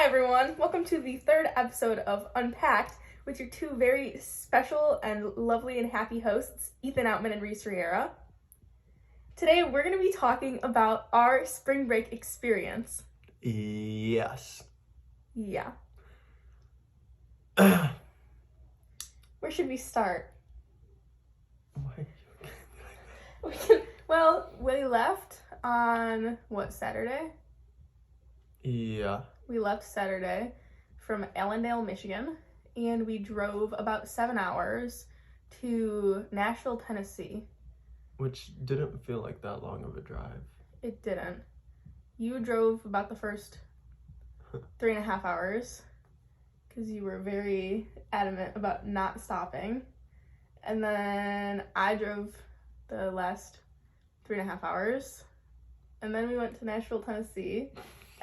Hi everyone, welcome to the third episode of Unpacked with your two very special and lovely and happy hosts, Ethan Outman and Reese Riera. Today we're going to be talking about our spring break experience. Yes. Yeah. Where should we start? Why? We left on, Saturday? Yeah. We left Saturday from Allendale, Michigan, and we drove about 7 hours to Nashville, Tennessee. Which didn't feel like that long of a drive. It didn't. You drove about the first 3.5 hours because you were very adamant about not stopping. And then I drove the last 3.5 hours. And then we went to Nashville, Tennessee.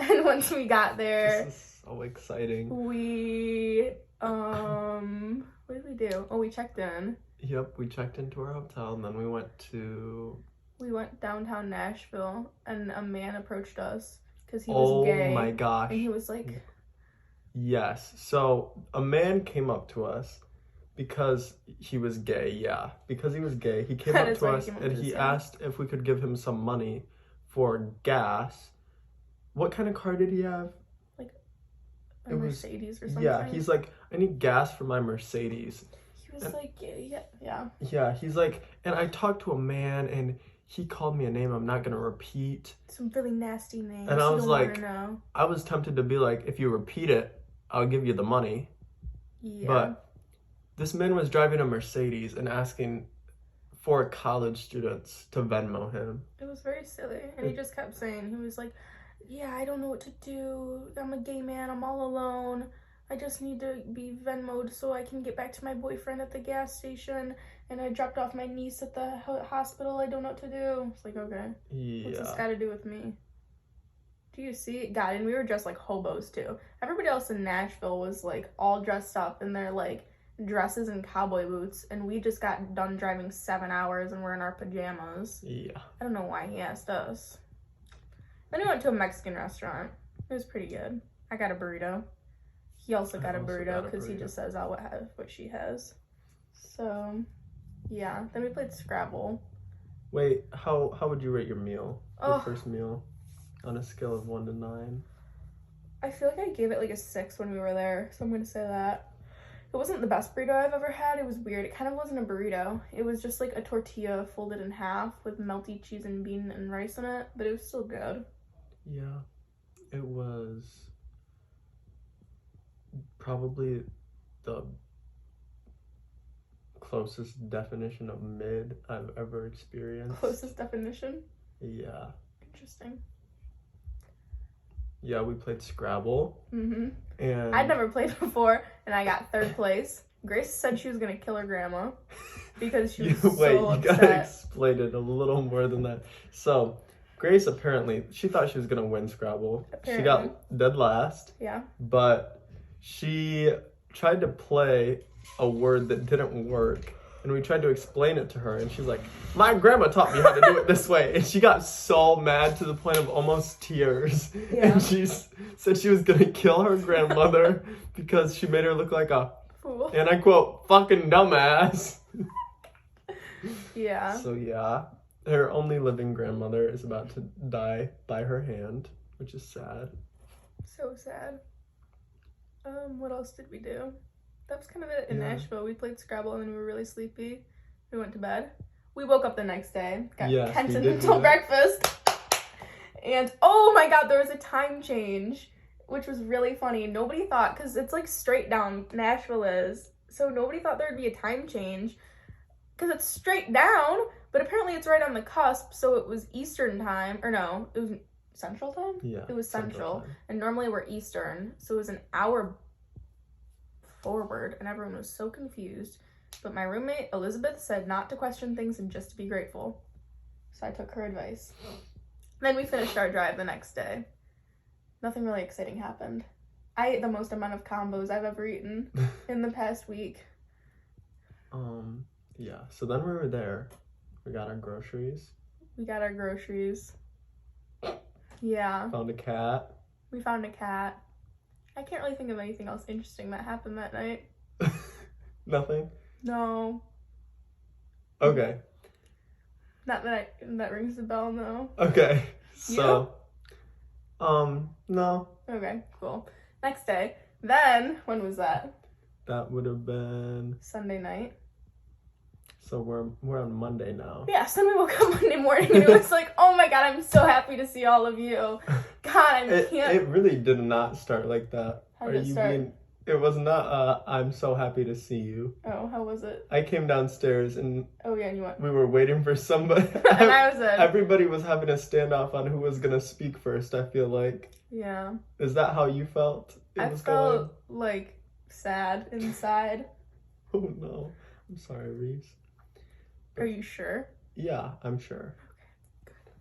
And once we got there, this is so exciting. We, what did we do? Oh, we checked in. Yep, we checked into our hotel and then we went downtown Nashville and a man approached us because he was gay. Oh my gosh. And he was like... Yes, so a man came up to us because he was gay, yeah. Because he was gay, he came up to us and he asked if we could give him some money for gas. What kind of car did he have? Like a Mercedes or something? Yeah, he's like, I need gas for my Mercedes. He was like, yeah. Yeah, he's like, and I talked to a man and he called me a name I'm not going to repeat. Some really nasty names. And I was like, I was tempted to be like, if you repeat it, I'll give you the money. Yeah. But this man was driving a Mercedes and asking for college students to Venmo him. It was very silly. And he just kept saying, he was like, yeah, I don't know what to do. I'm a gay man. I'm all alone. I just need to be Venmo'd so I can get back to my boyfriend at the gas station. And I dropped off my niece at the hospital. I don't know what to do. It's like, okay. Yeah. What's this got to do with me? Do you see it? God, and we were dressed like hobos too. Everybody else in Nashville was like all dressed up in their like dresses and cowboy boots. And we just got done driving 7 hours and we're in our pajamas. Yeah. I don't know why he asked us. Then we went to a Mexican restaurant. It was pretty good. I got a burrito. He also got a burrito because he just says, I'll have what she has. So, yeah. Then we played Scrabble. Wait, how would you rate your meal? Your first meal? On a scale of 1 to 9? I feel like I gave it like a 6 when we were there. So I'm going to say that. It wasn't the best burrito I've ever had. It was weird. It kind of wasn't a burrito. It was just like a tortilla folded in half with melty cheese and bean and rice in it. But it was still good. Yeah, it was probably the closest definition of mid I've ever experienced. Closest definition? Yeah. Interesting. Yeah, we played Scrabble. Mm-hmm. And I'd never played before, and I got 3rd place. Grace said she was going to kill her grandma because she was so upset. You gotta explain it a little more than that. So... Grace apparently, she thought she was going to win Scrabble. Apparently. She got dead last. Yeah. But she tried to play a word that didn't work. And we tried to explain it to her. And she's like, my grandma taught me how to do it this way. And she got so mad to the point of almost tears. Yeah. And she said she was going to kill her grandmother because she made her look like a, fool. And I quote, fucking dumbass. Yeah. So yeah. Her only living grandmother is about to die by her hand, which is sad. So sad. What else did we do? That was kind of it in Nashville. We played Scrabble and then we were really sleepy. We went to bed. We woke up the next day. Got Kenton until breakfast. And oh my god, there was a time change, which was really funny. Nobody thought, because it's like straight down, Nashville is. So nobody thought there'd be a time change. Because it's straight down. But apparently it's right on the cusp, so it was Eastern time. Or no, it was Central time? Yeah. It was Central. And normally we're Eastern, so it was an hour forward, and everyone was so confused. But my roommate, Elizabeth, said not to question things and just to be grateful. So I took her advice. Then we finished our drive the next day. Nothing really exciting happened. I ate the most amount of combos I've ever eaten in the past week. Yeah, so then we were there. We got our groceries. Yeah. Found a cat. We found a cat. I can't really think of anything else interesting that happened that night. Nothing? No. Okay. Not that rings a bell, no. Okay. So, no. Okay, cool. Next day. Then, when was that? That would have been Sunday night. So we're on Monday now. Yeah, so then we woke up Monday morning and it was like, oh my god, I'm so happy to see all of you. God, I can't. It really did not start like that. How did it start? It was not, I'm so happy to see you. Oh, how was it? I came downstairs and... Oh, yeah, and you went... We were waiting for somebody. And I was in. Everybody was having a standoff on who was going to speak first, I feel like. Yeah. Is that how you felt? I felt, like, sad inside. Oh, no. I'm sorry, Reese. Are you sure? Yeah, I'm sure. Okay, good.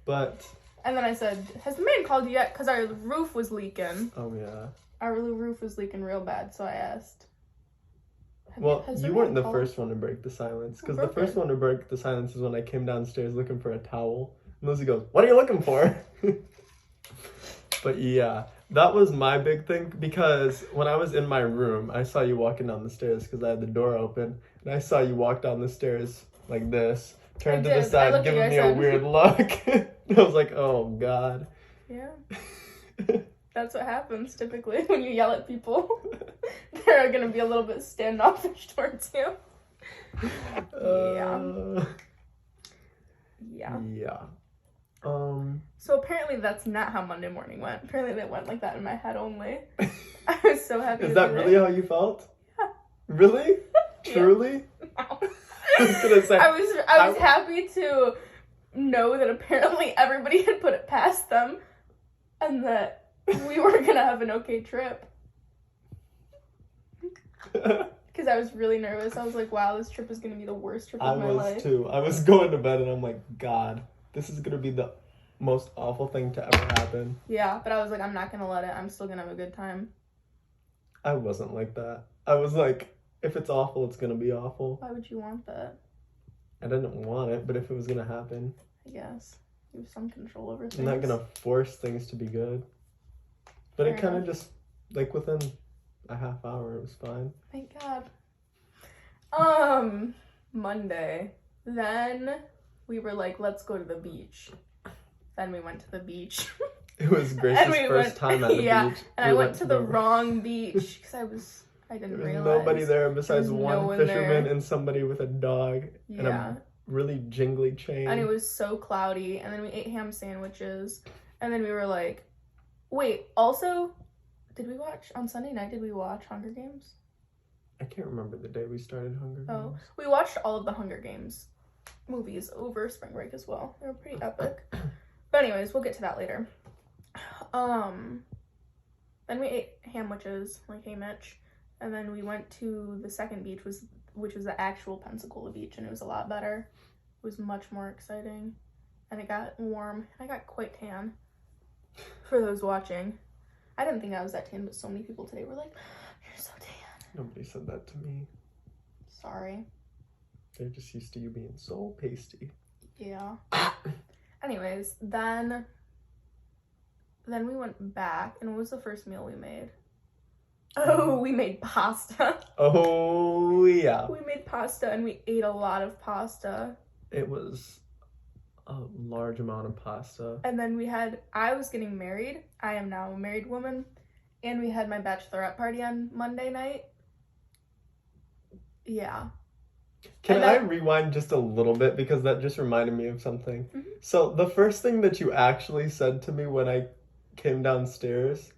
But... And then I said, has the man called you yet? Because our roof was leaking. Oh, yeah. Our roof was leaking real bad, so I asked. You weren't the first one to break the silence. Because the first one to break the silence is when I came downstairs looking for a towel. And Lizzie goes, what are you looking for? But yeah, that was my big thing. Because when I was in my room, I saw you walking down the stairs because I had the door open. And I saw you walk down the stairs like this. Turn to the side, giving me a weird look. I was like, oh, God. Yeah. That's what happens typically when you yell at people. They're going to be a little bit standoffish towards you. Yeah. So apparently that's not how Monday morning went. Apparently they went like that in my head only. I was so happy. Is that really how you felt? Yeah. Really? Truly? No. I was gonna say. I was happy to know that apparently everybody had put it past them and that we were gonna have an okay trip. Because I was really nervous. I was like, wow, this trip is gonna be the worst trip of my life. I was too. I was going to bed and I'm like, God, this is gonna be the most awful thing to ever happen. Yeah, but I was like, I'm not gonna let it. I'm still gonna have a good time. I wasn't like that. I was like, if it's awful, it's gonna be awful. Why would you want that? I didn't want it, but if it was gonna happen. I guess. You have some control over things. I'm not gonna force things to be good. But Fair it kind of just, like, within a half hour, it was fine. Thank God. Monday. Then we were like, let's go to the beach. Then we went to the beach. It was Grace's first time at the beach. And I went to the wrong beach because I didn't realize. Nobody there besides one fisherman and somebody with a dog and a really jingly chain. And it was so cloudy. And then we ate ham sandwiches. And then we were like, wait, also, on Sunday night, did we watch Hunger Games? I can't remember the day we started Hunger Games. Oh, we watched all of the Hunger Games movies over spring break as well. They were pretty epic. But anyways, we'll get to that later. Then we ate hamwiches, like Mitch. And then we went to the second beach, which was the actual Pensacola beach, and it was a lot better. It was much more exciting. And it got warm. I got quite tan. For those watching. I didn't think I was that tan, but so many people today were like, you're so tan. Nobody said that to me. Sorry. They're just used to you being so pasty. Yeah. Anyways, then we went back, and what was the first meal we made? Oh, we made pasta. Oh, yeah. We made pasta, and we ate a lot of pasta. It was a large amount of pasta. And then I was getting married. I am now a married woman. And we had my bachelorette party on Monday night. Yeah. Can I rewind just a little bit because that just reminded me of something? Mm-hmm. So the first thing that you actually said to me when I came downstairs,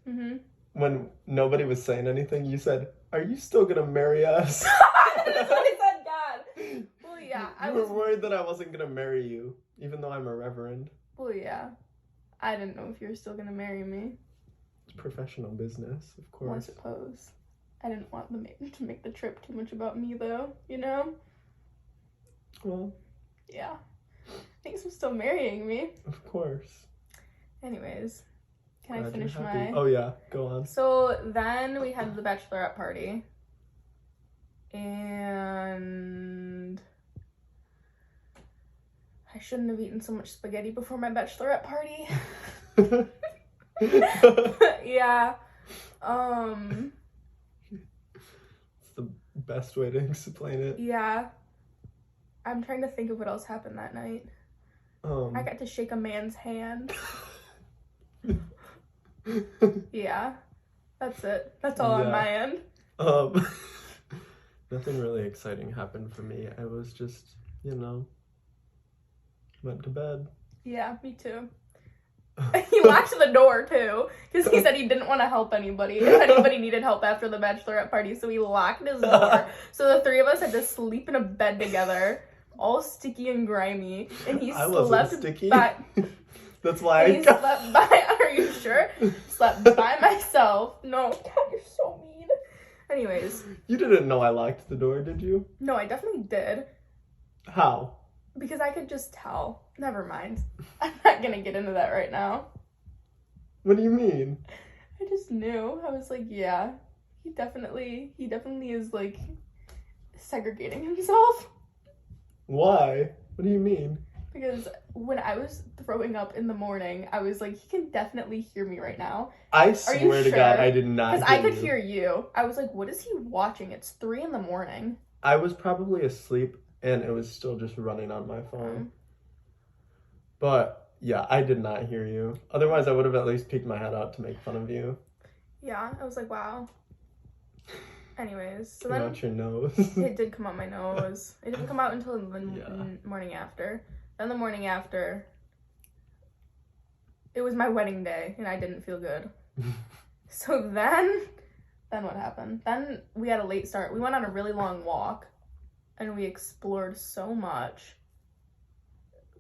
when nobody was saying anything, you said, "Are you still gonna marry us?" That's what I said, God. Well, yeah. I was worried that I wasn't gonna marry you, even though I'm a reverend. Well, yeah. I didn't know if you were still gonna marry me. It's professional business, of course. I suppose. I didn't want to make the trip too much about me, though, you know? Well. Yeah. Thanks for still marrying me. Of course. Anyways, can I finish my... Oh, yeah. Go on. So then we had the bachelorette party. And I shouldn't have eaten so much spaghetti before my bachelorette party. Yeah. It's the best way to explain it. Yeah. I'm trying to think of what else happened that night. I got to shake a man's hand. Yeah. That's it. That's all on my end. Nothing really exciting happened for me. I was just, went to bed. Yeah, me too. He locked the door too, because he said he didn't want to help anybody if anybody needed help after the bachelorette party, so he locked his door. So the three of us had to sleep in a bed together, all sticky and grimy, and he slept sticky. by... That's why he slept by... Are you sure? Slept by myself. No, God, you're so mean. Anyways. You didn't know I locked the door, did you? No, I definitely did. How? Because I could just tell. Never mind. I'm not gonna get into that right now. What do you mean? I just knew. I was like, yeah, he definitely is like segregating himself. Why? What do you mean? Because when I was throwing up in the morning, I was like, he can definitely hear me right now. I swear to God, I did not hear you. Because I could hear you. I was like, what is he watching? It's 3 a.m. I was probably asleep, and it was still just running on my phone. But, yeah, I did not hear you. Otherwise, I would have at least peeked my head out to make fun of you. Yeah, I was like, wow. Anyways, so Came then... out your nose. It did come out my nose. It didn't come out until the morning after. Then the morning after, it was my wedding day, and I didn't feel good. So then what happened? Then we had a late start. We went on a really long walk, and we explored so much.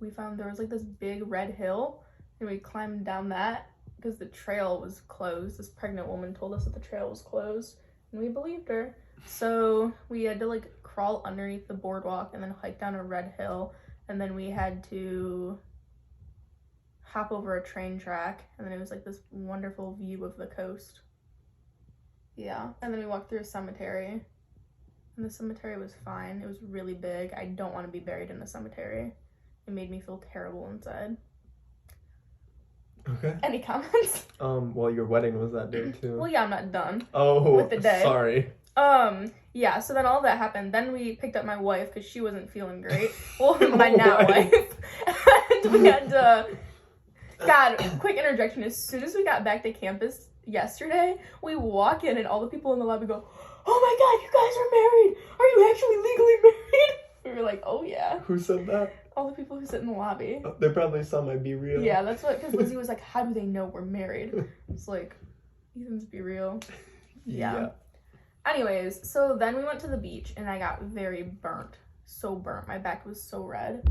We found there was like this big red hill, and we climbed down that because the trail was closed. This pregnant woman told us that the trail was closed, and we believed her. So we had to like crawl underneath the boardwalk and then hike down a red hill. And then we had to hop over a train track, and then it was like this wonderful view of the coast. Yeah, and then we walked through a cemetery, and the cemetery was fine. It was really big. I don't want to be buried in a cemetery. It made me feel terrible inside. Okay. Any comments? Well, your wedding was that day too. Well, yeah, I'm not done. Oh, with the day. Sorry. Yeah, so then all that happened. Then we picked up my wife because she wasn't feeling great. Well, my now wife. And we had to... God, quick interjection. As soon as we got back to campus yesterday, we walk in and all the people in the lobby go, oh my God, you guys are married. Are you actually legally married? We were like, oh yeah. Who said that? All the people who sit in the lobby. They probably saw my Be Real. Yeah, that's what, because Lizzie was like, how do they know we're married? It's like, Ethan's Be Real. Yeah. Anyways, so then we went to the beach, and I got very burnt. So burnt. My back was so red.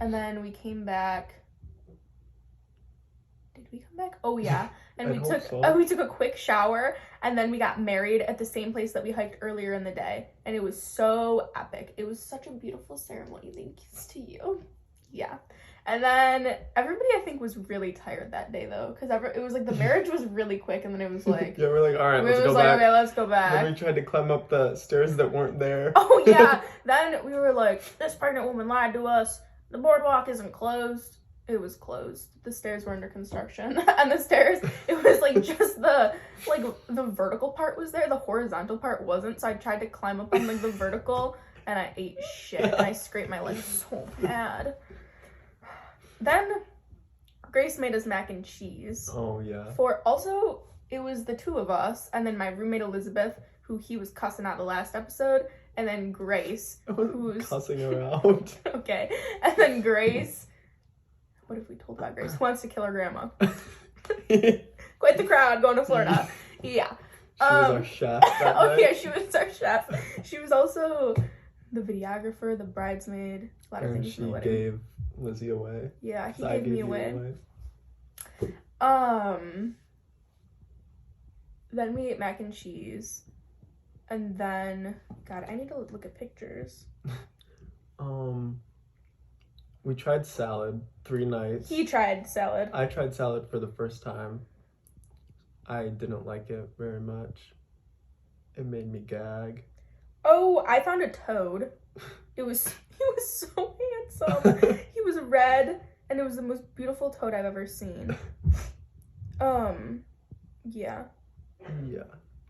And then we came back. Did we come back? Oh, yeah. And we took a quick shower, and then we got married at the same place that we hiked earlier in the day. And it was so epic. It was such a beautiful ceremony. Thanks to you. Yeah. And then everybody, I think, was really tired that day, though, because it was like the marriage was really quick, and then it was like... Yeah, we're like, all right, let's go back. Okay, let's go back. Then we tried to climb up the stairs that weren't there. Oh, yeah. Then we were like, this pregnant woman lied to us. The boardwalk isn't closed. It was closed. The stairs were under construction. And the stairs, it was like just the vertical part was there. The horizontal part wasn't. So I tried to climb up on like the vertical, and I ate shit. And I scraped my leg so bad. Then Grace made us mac and cheese. Oh, yeah. It was the two of us, and then my roommate Elizabeth, who he was cussing out the last episode, and then Grace, who's... cussing her out. Okay. And then Grace... What if we told about Grace? Who wants to kill her grandma? Quite the crowd going to Florida. Yeah. She was our chef that night. Yeah, she was our chef. She was also the videographer, the bridesmaid, a lot of things in the wedding. She gave Lizzie away. Yeah, he gave me away. Then we ate mac and cheese. And then, God, I need to look at pictures. We tried salad 3 nights. He tried salad. I tried salad for the first time. I didn't like it very much. It made me gag. Oh, I found a toad. He was so handsome. He was red, and it was the most beautiful toad I've ever seen. Yeah. Yeah.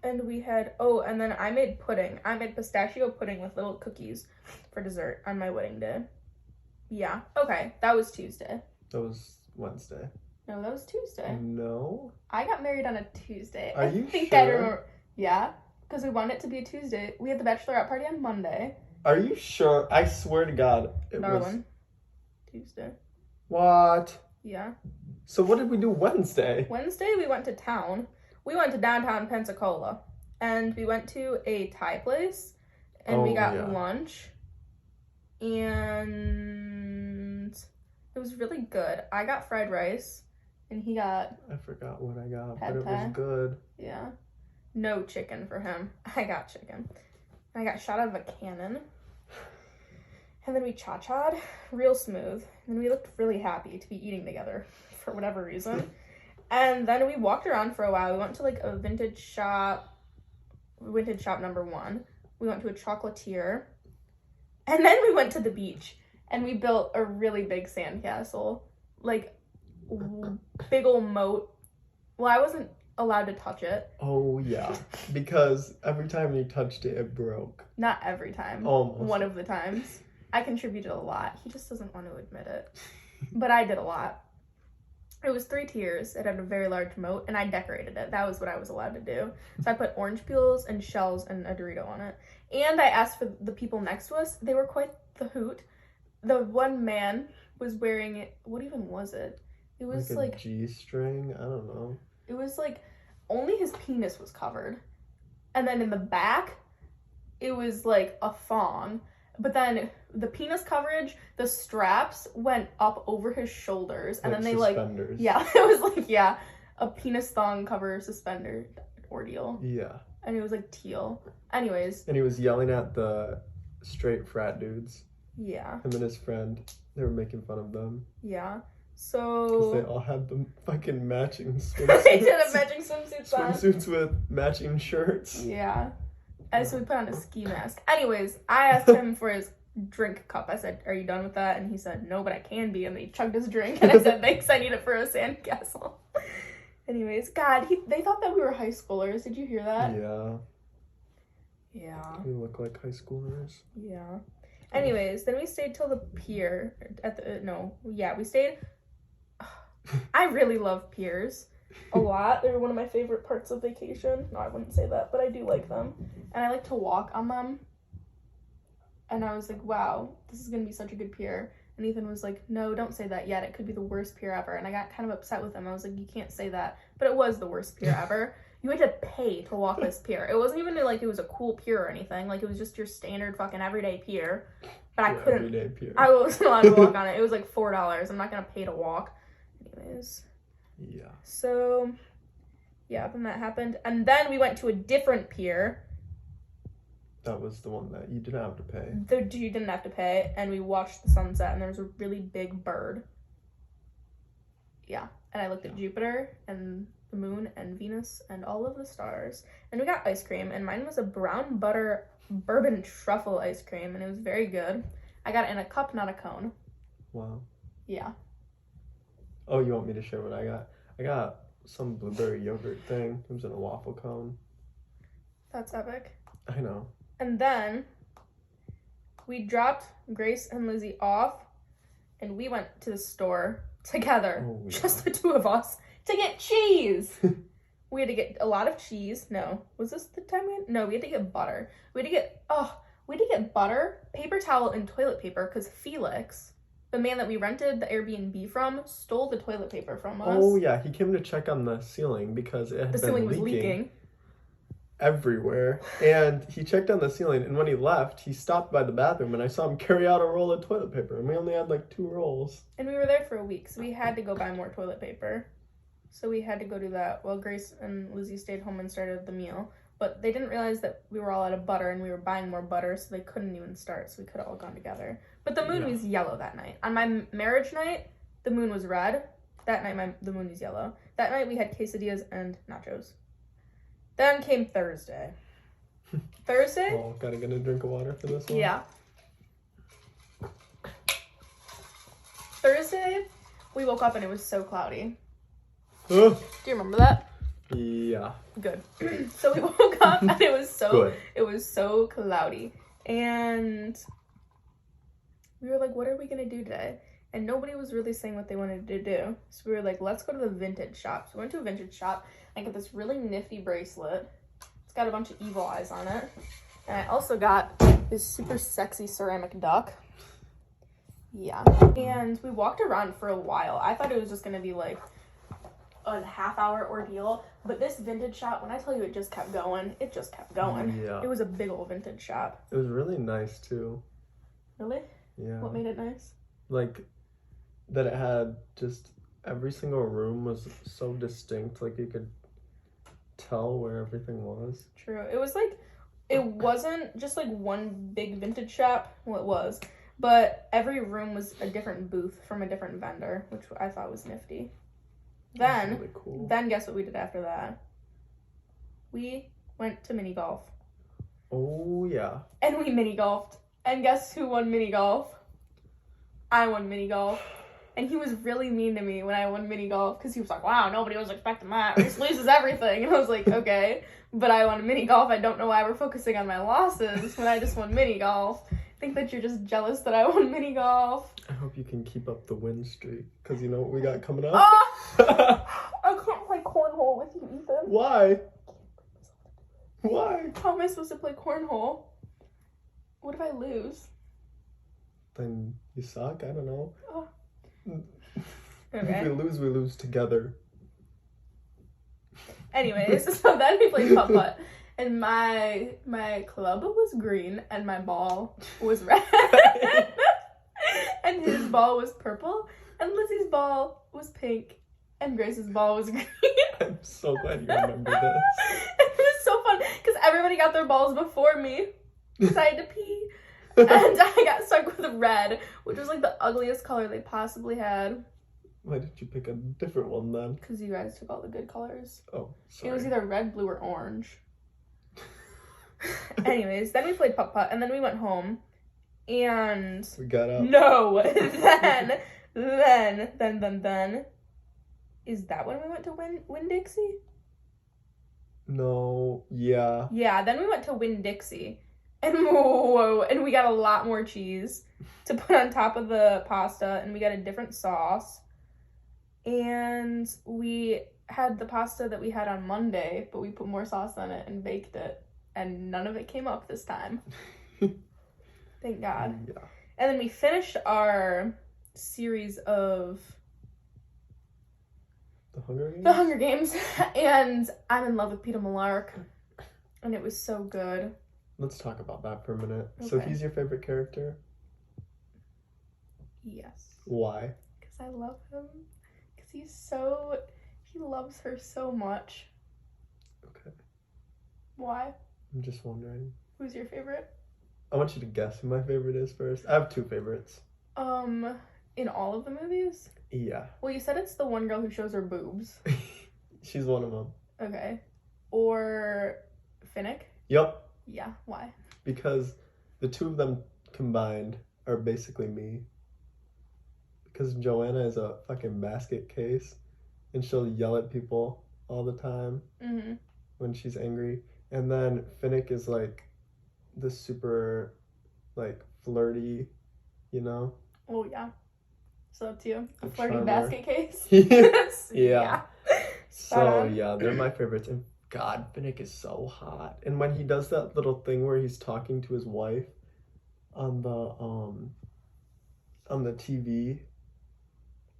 And we had, oh, and then I made pudding. I made pistachio pudding with little cookies for dessert on my wedding day. Yeah. Okay. That was Tuesday. That was Wednesday. No, that was Tuesday. No. I got married on a Tuesday. Are you sure? I remember. Yeah. Because we wanted it to be a Tuesday. We had the bachelorette party on Monday. Are you sure? I swear to God. Darwin. Tuesday. What? Yeah. So what did we do Wednesday? Wednesday, we went to town. We went to downtown Pensacola. And we went to a Thai place. And we got lunch. And it was really good. I got fried rice. And he got... I forgot what I got, but it was good. Yeah. No chicken for him. I got chicken. I got shot out of a cannon. And then we cha-cha'd real smooth. And we looked really happy to be eating together for whatever reason. And then we walked around for a while. We went to like a vintage shop number 1. We went to a chocolatier. And then we went to the beach. And we built a really big sandcastle. Like, big ol' moat. Well, I wasn't allowed to touch it. Oh, yeah. Because every time you touched it, it broke. Not every time. Almost. One of the times. I contributed a lot. He just doesn't want to admit it. But I did a lot. It was 3 tiers. It had a very large moat, and I decorated it. That was what I was allowed to do. So I put orange peels and shells and a Dorito on it. And I asked for the people next to us. They were quite the hoot. The one man was wearing, what even was it? It was like a G-string? I don't know. It was like, only his penis was covered. And then in the back, it was like a thong. But then the penis coverage, the straps went up over his shoulders. And then they suspenders. Yeah, it was like, yeah, a penis thong cover suspender ordeal. Yeah. And it was like teal. Anyways. And he was yelling at the straight frat dudes. Yeah. Him and his friend. They were making fun of them. Yeah. So... Because they all had the fucking matching swimsuits. They did have matching swimsuits on. Swimsuits with matching shirts. Yeah. And so we put on a ski mask. Anyways, I asked him for his drink cup. I said, are you done with that? And he said, no, but I can be. And then he chugged his drink. And I said, thanks, I need it for a sandcastle. Anyways, God, they thought that we were high schoolers. Did you hear that? Yeah. Yeah. We look like high schoolers. Yeah. Anyways, then we stayed till the pier. We stayed... I really love piers a lot. They're one of my favorite parts of vacation. No, I wouldn't say that, but I do like them. And I like to walk on them. And I was like, wow, this is going to be such a good pier. And Ethan was like, no, don't say that yet. It could be the worst pier ever. And I got kind of upset with him. I was like, you can't say that. But it was the worst pier ever. You had to pay to walk this pier. It wasn't even like it was a cool pier or anything. Like, it was just your standard fucking everyday pier. But I couldn't. Everyday pier. I wasn't allowed to walk on it. It was like $4. I'm not going to pay to walk. Anyways. Yeah. So, yeah, then that happened. And then we went to a different pier. That was the one that you didn't have to pay. You didn't have to pay. And we watched the sunset, and there was a really big bird. Yeah. And I looked at Jupiter, and the moon, and Venus, and all of the stars. And we got ice cream, and mine was a brown butter bourbon truffle ice cream, and it was very good. I got it in a cup, not a cone. Wow. Yeah. Oh, you want me to share what I got? I got some blueberry yogurt thing. It was in a waffle cone. That's epic. I know. And then we dropped Grace and Lizzie off, and we went to the store together, just the two of us, to get cheese. We had to get a lot of cheese. No, was this the time we had to get butter. We had to get butter, paper towel, and toilet paper because Felix, the man that we rented the Airbnb from, stole the toilet paper from us. Oh yeah, he came to check on the ceiling because it had been ceiling was leaking everywhere. And he checked on the ceiling, and when he left, he stopped by the bathroom, and I saw him carry out a roll of toilet paper, and we only had like 2 rolls. And we were there for a week, so we had to go buy more toilet paper. So we had to go do that while Grace and Lizzie stayed home and started the meal. But they didn't realize that we were all out of butter, and we were buying more butter, so they couldn't even start, so we could have all gone together. But the moon was yellow that night. On my marriage night, the moon was red. That night, the moon was yellow. That night, we had quesadillas and nachos. Then came Thursday. Thursday? Oh, gotta get a drink of water for this one? Yeah. Thursday, we woke up and it was so cloudy. Do you remember that? Yeah. Good. So we woke up and it was so cloudy. And we were like, what are we going to do today? And nobody was really saying what they wanted to do. So we were like, let's go to the vintage shop. So we went to a vintage shop and got this really nifty bracelet. It's got a bunch of evil eyes on it. And I also got this super sexy ceramic duck. Yeah. And we walked around for a while. I thought it was just going to be like a half-hour ordeal. But this vintage shop, when I tell you it just kept going, it just kept going. Yeah. It was a big old vintage shop. It was really nice, too. Really? Yeah. What made it nice? Like, that it had just every single room was so distinct. Like, you could tell where everything was. True. It was like, it wasn't just like one big vintage shop. Well, it was. But every room was a different booth from a different vendor, which I thought was nifty. Then, really cool. Then guess what we did after that? We went to mini golf. Oh, yeah. And we mini golfed. And guess who won mini golf? I won mini golf. And he was really mean to me when I won mini golf because he was like, wow, nobody was expecting that. Reese loses everything. And I was like, okay. But I won mini golf. I don't know why we're focusing on my losses when I just won mini golf. I think that you're just jealous that I won mini golf. I hope you can keep up the win streak because you know what we got coming up? I can't play cornhole with you, Ethan. Why? Why? How am I supposed to play cornhole? What if I lose? Then you suck? I don't know. Oh. Okay. If we lose together. Anyways, so then we played putt-putt. And my club was green and my ball was red. And his ball was purple. And Lizzie's ball was pink. And Grace's ball was green. I'm so glad you remember this. It was so fun because everybody got their balls before me. Because I had to pee. And I got stuck with red, which was like the ugliest color they possibly had. Why did you pick a different one then? Because you guys took all the good colors. Oh, sorry. It was either red, blue, or orange. Anyways, then we played putt-putt, and then we went home. And... we got up. No! Then... Is that when we went to Winn-Dixie? No, yeah. Yeah, then we went to Winn-Dixie. And whoa, and we got a lot more cheese to put on top of the pasta, and we got a different sauce. And we had the pasta that we had on Monday, but we put more sauce on it and baked it, and none of it came up this time. Thank God. Yeah. And then we finished our series of The Hunger Games, and I'm in love with Peter Millark, and it was so good. Let's talk about that for a minute. Okay. So he's your favorite character? Yes. Why? Because I love him. Because he loves her so much. Okay. Why? I'm just wondering. Who's your favorite? I want you to guess who my favorite is first. I have two favorites. In all of the movies? Yeah. Well, you said it's the one girl who shows her boobs. She's one of them. Okay. Or Finnick? Yep. Yeah, why? Because the two of them combined are basically me. Because Joanna is a fucking basket case, and she'll yell at people all the time when she's angry. And then Finnick is like this super, like, flirty, you know? Oh, yeah. So that's you? A flirty charmer. basket case? Yeah. So, yeah, they're my favorites. And God, Finnick is so hot. And when he does that little thing where he's talking to his wife on the TV,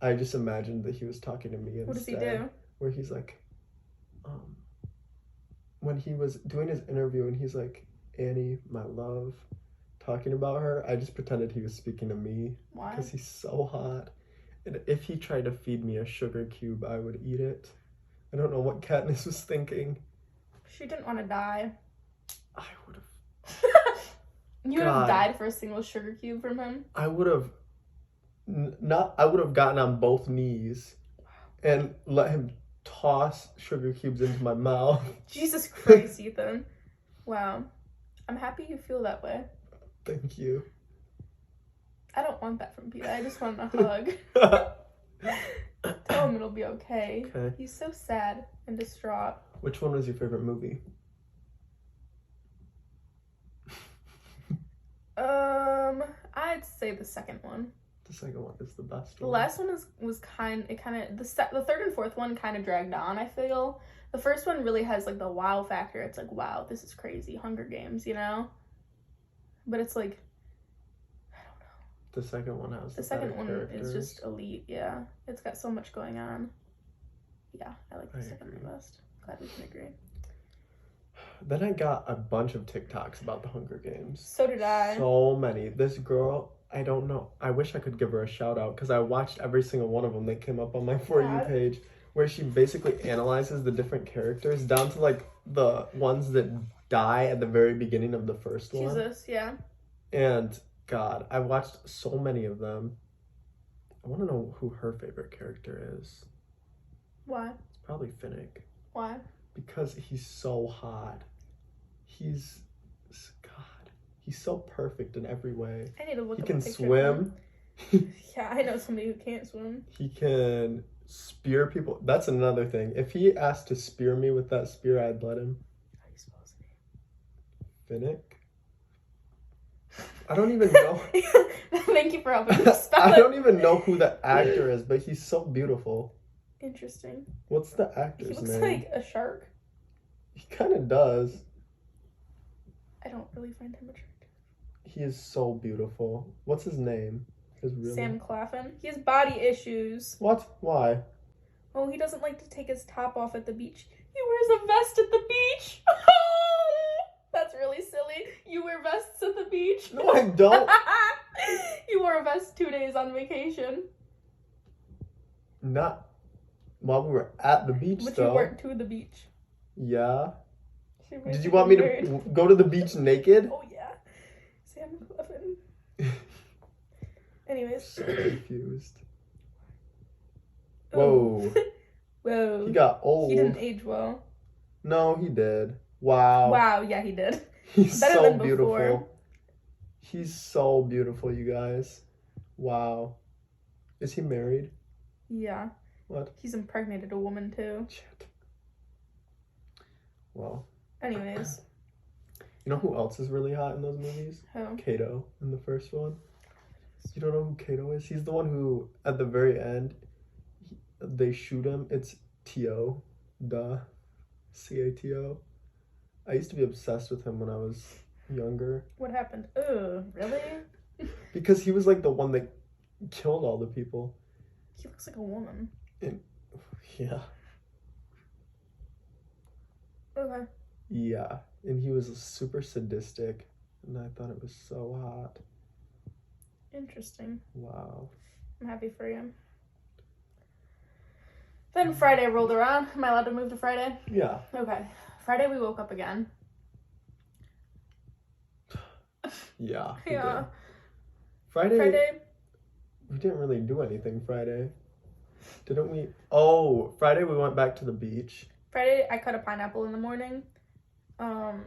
I just imagined that he was talking to me instead. What does he do? Where he's like, when he was doing his interview and he's like, Annie, my love, talking about her, I just pretended he was speaking to me. Why? Because he's so hot. And if he tried to feed me a sugar cube, I would eat it. I don't know what Katniss was thinking. She didn't want to die. I would have. You would have died for a single sugar cube from him? I would have gotten on both knees and let him toss sugar cubes into my mouth. Jesus Christ, Ethan. Wow. I'm happy you feel that way. Thank you. I don't want that from Peter. I just want a hug. Tell him it'll be okay. Okay. He's so sad and distraught. Which one was your favorite movie? I'd say the second one. The second one is the best The one. last one was the third and fourth one kind of dragged on, I feel. The first one really has like the wow factor. It's like, wow, this is crazy. Hunger Games, you know? But it's like, I don't know. The second one has the second one is just elite, yeah. It's got so much going on. Yeah, I like the second the best. Glad we can agree. Then I got a bunch of TikToks about the Hunger Games. So did I. So many. This girl, I don't know. I wish I could give her a shout out because I watched every single one of them that came up on my For You page, where she basically analyzes the different characters down to like the ones that die at the very beginning of the first one. Jesus, yeah. And God, I watched so many of them. I want to know who her favorite character is. Why? It's probably Finnick. Why? Because he's so hot. He's so perfect in every way. I need to look He up can a picture swim. Yeah, I know somebody who can't swim. He can spear people. That's another thing. If he asked to spear me with that spear, I'd let him. How do you spell his name? Finnick? I don't even know. Thank you for helping me spell I it. don't even know who the actor is, but he's so beautiful. Interesting. What's the actor's He looks name? like a shark. He kind of does. I don't really find him attractive. He is so beautiful. What's his name? Sam Claflin. He has body issues. What? Why? Oh, he doesn't like to take his top off at the beach. He wears a vest at the beach. That's really silly. You wear vests at the beach? No, I don't. You wore a vest 2 days on vacation. Not while we were at the beach, But though. you weren't to the beach. Yeah. She Did you want me to go to the beach naked? Oh, yeah. Sam Claflin. Anyways. So confused. Whoa. Whoa. He got old. He didn't age well. No, he did. Wow. Wow, yeah, he did. He's Better so than beautiful. before. He's so beautiful, you guys. Wow. Is he married? Yeah. What? He's impregnated a woman, too. Shit. Well. Anyways. You know who else is really hot in those movies? Who? Kato in the first one. You don't know who Kato is? He's the one who, at the very end, they shoot him. It's T.O. Duh. C-A-T-O. I used to be obsessed with him when I was younger. What happened? Ugh, really? Because he was like the one that killed all the people. He looks like a woman. Yeah. Okay. Yeah. And he was super sadistic. And I thought it was so hot. Interesting. Wow. I'm happy for you. Then Friday rolled around. Am I allowed to move to Friday? Yeah. Okay. Friday we woke up again. Yeah. Yeah. Did. Friday. We didn't really do anything Friday. Didn't we? Oh, Friday we went back to the beach. Friday I cut a pineapple in the morning. And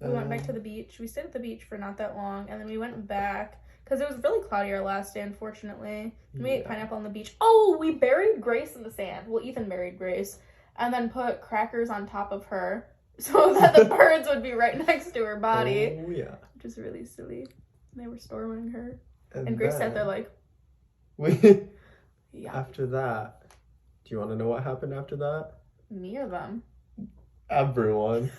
we went back to the beach. We stayed at the beach for not that long, and then we went back because it was really cloudy our last day, unfortunately. We ate pineapple on the beach. Oh, we buried Grace in the sand. Well, Ethan buried Grace, and then put crackers on top of her so that the birds would be right next to her body. Oh yeah. Which is really silly. They were storming her, And and Grace then, sat there like, yeah. After that, do you want to know what happened after that? Me or them? Everyone.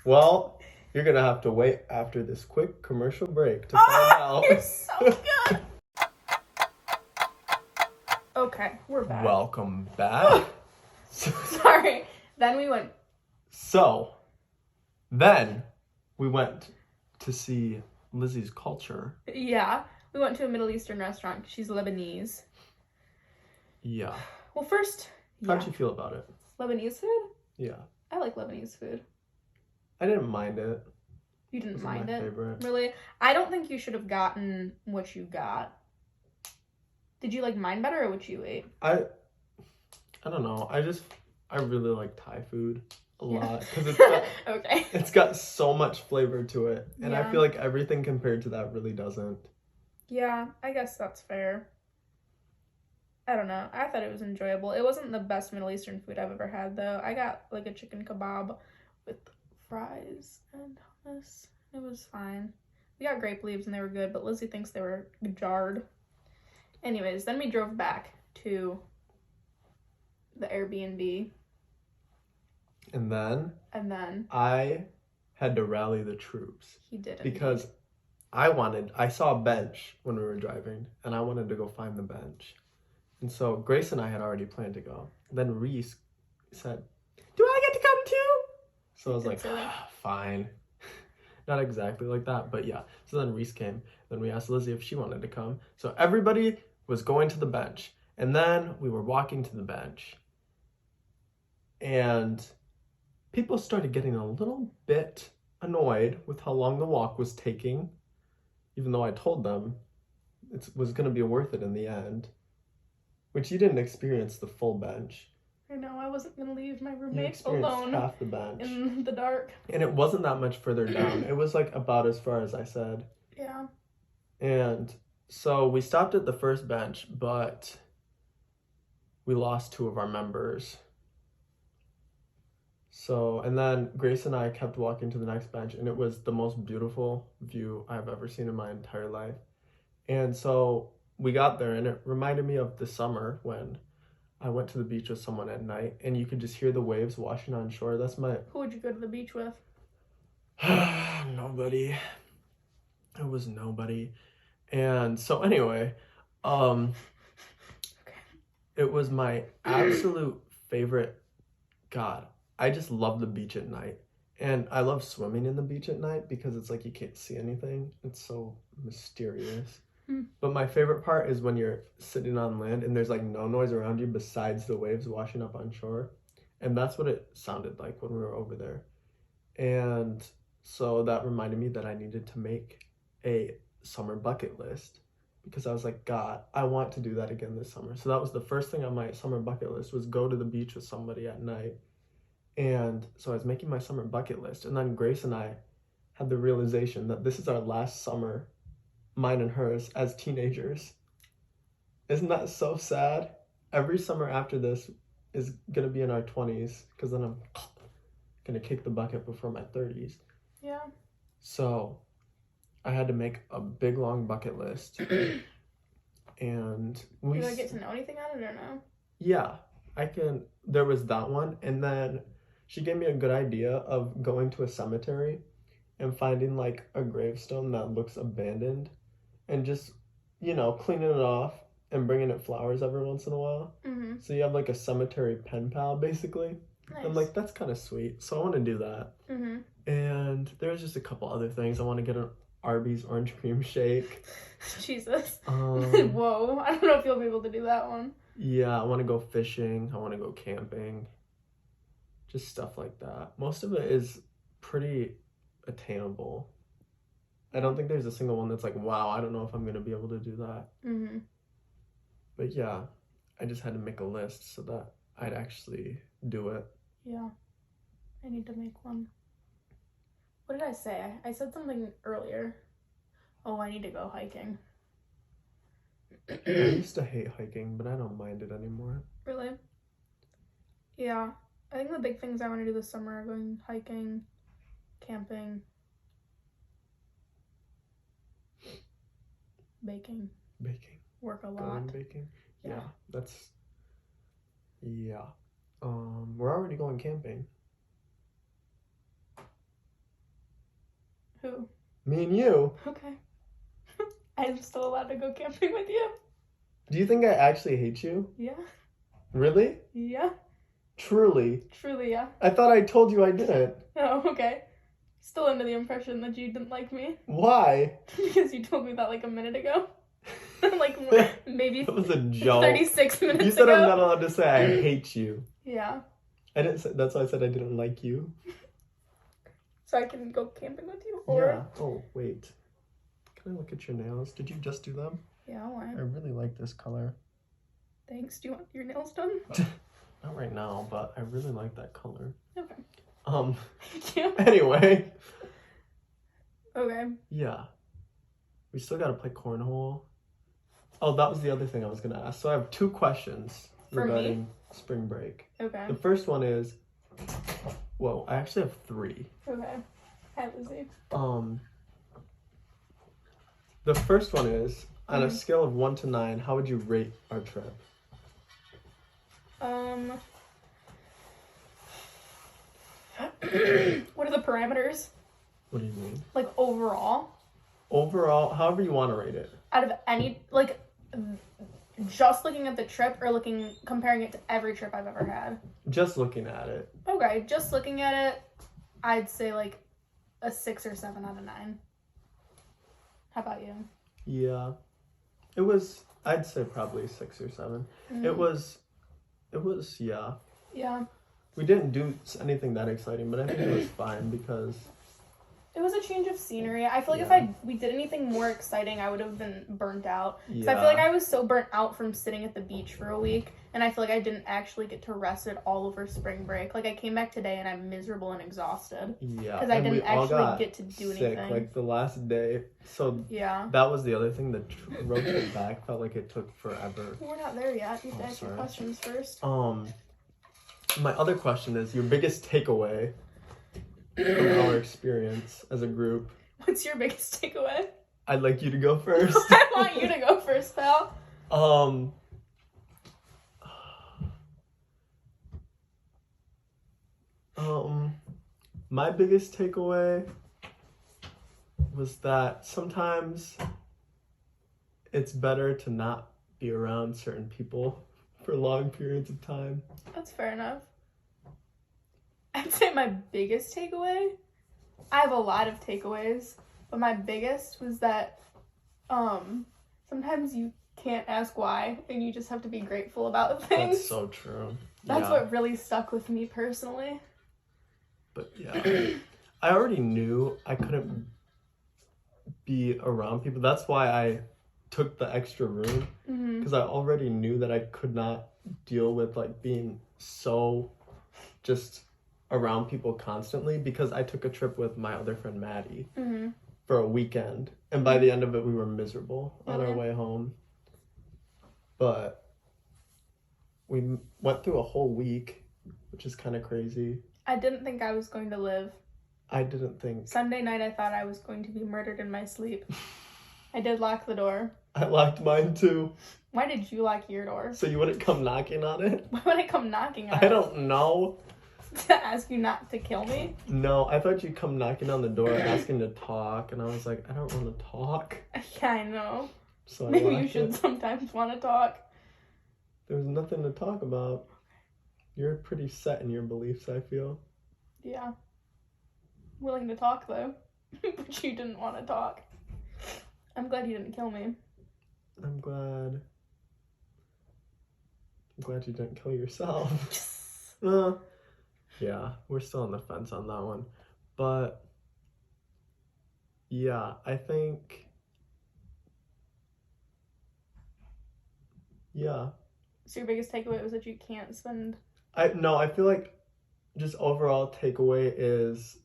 Well, you're going to have to wait after this quick commercial break to find out. You're so good. Okay, we're back. Welcome back. Sorry. Then we went. Then we went to see Lizzie's culture. Yeah, we went to a Middle Eastern restaurant. She's Lebanese. Yeah. Well, first, How'd you feel about it? Lebanese food? Yeah. I like Lebanese food. I didn't mind it. You didn't mind my it? favorite. Really? I don't think you should have gotten what you got. Did you like mine better or what you ate? I don't know. I really like Thai food a lot because Okay. It's got so much flavor to it, and I Yeah. feel like everything compared to that really doesn't. Yeah, I guess that's fair. I don't know. I thought it was enjoyable. It wasn't the best Middle Eastern food I've ever had, though. I got, like, a chicken kebab with fries and hummus. It was fine. We got grape leaves, and they were good, but Lizzie thinks they were jarred. Anyways, then we drove back to the Airbnb. And then I had to rally the troops. He did. Because I saw a bench when we were driving, and I wanted to go find the bench. And so Grace and I had already planned to go. Then Reese said, "Do I get to come too?" So I was like, fine. Not exactly like that, but yeah. So then Reese came. Then we asked Lizzie if she wanted to come. So everybody was going to the bench. And then we were walking to the bench. And people started getting a little bit annoyed with how long the walk was taking, even though I told them it was going to be worth it in the end, which you didn't experience the full bench. I know, I wasn't going to leave my roommate alone half the bench in the dark. And it wasn't that much further down. It was like about as far as I said. Yeah. And so we stopped at the first bench, but we lost 2 of our members. So, and then Grace and I kept walking to the next bench, and it was the most beautiful view I've ever seen in my entire life. And so we got there, and it reminded me of the summer when I went to the beach with someone at night, and you could just hear the waves washing on shore. That's my... Who would you go to the beach with? Nobody. It was nobody. And so anyway, it was my absolute favorite. God, I just love the beach at night. And I love swimming in the beach at night because it's like you can't see anything. It's so mysterious. But my favorite part is when you're sitting on land and there's like no noise around you besides the waves washing up on shore. And that's what it sounded like when we were over there. And so that reminded me that I needed to make a summer bucket list because I was like, God, I want to do that again this summer. So that was the first thing on my summer bucket list, was go to the beach with somebody at night. And so I was making my summer bucket list. And then Grace and I had the realization that this is our last summer, mine and hers, as teenagers. Isn't that so sad? Every summer after this is going to be in our 20s, because then I'm going to kick the bucket before my 30s. Yeah. So I had to make a big, long bucket list. And we... Did I get to know anything on it or no? Yeah, there was that one. And then she gave me a good idea of going to a cemetery and finding like a gravestone that looks abandoned and just, cleaning it off and bringing it flowers every once in a while. Mm-hmm. So you have like a cemetery pen pal, basically. Nice. I'm like, that's kind of sweet. So I want to do that. Mm-hmm. And there's just a couple other things. I want to get an Arby's orange cream shake. Jesus. Whoa. I don't know if you'll be able to do that one. Yeah, I want to go fishing. I want to go camping. Just stuff like that. Most of it is pretty attainable. I don't think there's a single one that's like, wow, I don't know if I'm going to be able to do that. Mm-hmm. But yeah, I just had to make a list so that I'd actually do it. Yeah, I need to make one. What did I say? I said something earlier. Oh, I need to go hiking. I used to hate hiking, but I don't mind it anymore. Really? Yeah. I think the big things I want to do this summer are going hiking, camping, baking. Work a lot. Going baking? Yeah. Yeah. We're already going camping. Who? Me and you. Okay. I'm still allowed to go camping with you. Do you think I actually hate you? Yeah. Really? Yeah. Truly, yeah. I thought I told you I didn't. Oh, okay. Still under the impression that you didn't like me. Why? Because you told me that like a minute ago. Like maybe that was a joke. 36 minutes ago. You said I'm not allowed to say I hate you. Yeah. I didn't say, that's why I said I didn't like you. So I can go camping with you? Or... Yeah. Oh, wait. Can I look at your nails? Did you just do them? Yeah, why? I really like this color. Thanks. Do you want your nails done? Not right now, but I really like that color. Okay. Thank you. Anyway. Okay. Yeah. We still gotta play cornhole. Oh, that was the other thing I was gonna ask. So I have 2 questions regarding spring break. Okay. The first one is, well, I actually have 3. Okay. Hi, Lizzie. The first one is, on a scale of 1 to 9, how would you rate our trip? What are the parameters? What do you mean? Like overall? Overall, however you want to rate it. Out of any, like, just looking at the trip or comparing it to every trip I've ever had? Just looking at it. Okay, just looking at it, I'd say like a 6 or 7 out of 9. How about you? Yeah. It was, I'd say probably 6 or 7. It was, yeah. Yeah. We didn't do anything that exciting, but I think it was fine because... It was a change of scenery. I feel like if we did anything more exciting, I would have been burnt out. Because I feel like I was so burnt out from sitting at the beach for a week, and I feel like I didn't actually get to rest it all over spring break. Like, I came back today, and I'm miserable and exhausted. Yeah. Because I didn't actually get to do anything. Like, the last day. So, that was the other thing. The road trip back felt like it took forever. We're not there yet. You have to ask your questions first. My other question is, your biggest takeaway from our experience as a group. What's your biggest takeaway? I'd like you to go first. I want you to go first, pal. My biggest takeaway was that sometimes it's better to not be around certain people for long periods of time. That's fair enough. I'd say my biggest takeaway, I have a lot of takeaways, but my biggest was that sometimes you can't ask why, and you just have to be grateful about things. That's so true. That's what really stuck with me personally. But yeah, I already knew I couldn't be around people. That's why I took the extra room, because I already knew that I could not deal with like being so just around people constantly, because I took a trip with my other friend Maddie for a weekend, and by the end of it we were miserable on our way home. But we went through a whole week, which is kind of crazy. I didn't think I was going to live. I didn't think. Sunday night I thought I was going to be murdered in my sleep. I did lock the door. I locked mine too. Why did you lock your door? So you wouldn't come knocking on it? Why would I come knocking on it? I don't know. To ask you not to kill me? No, I thought you'd come knocking on the door asking to talk, and I was like, I don't want to talk. Yeah, I know. So maybe you should sometimes want to talk. There was nothing to talk about. You're pretty set in your beliefs, I feel. Yeah. Willing to talk, though. But you didn't want to talk. I'm glad you didn't kill me. I'm glad you didn't kill yourself. Yeah, we're still on the fence on that one. But, yeah, I think... Yeah. So your biggest takeaway was that you can't spend... I feel like just overall takeaway is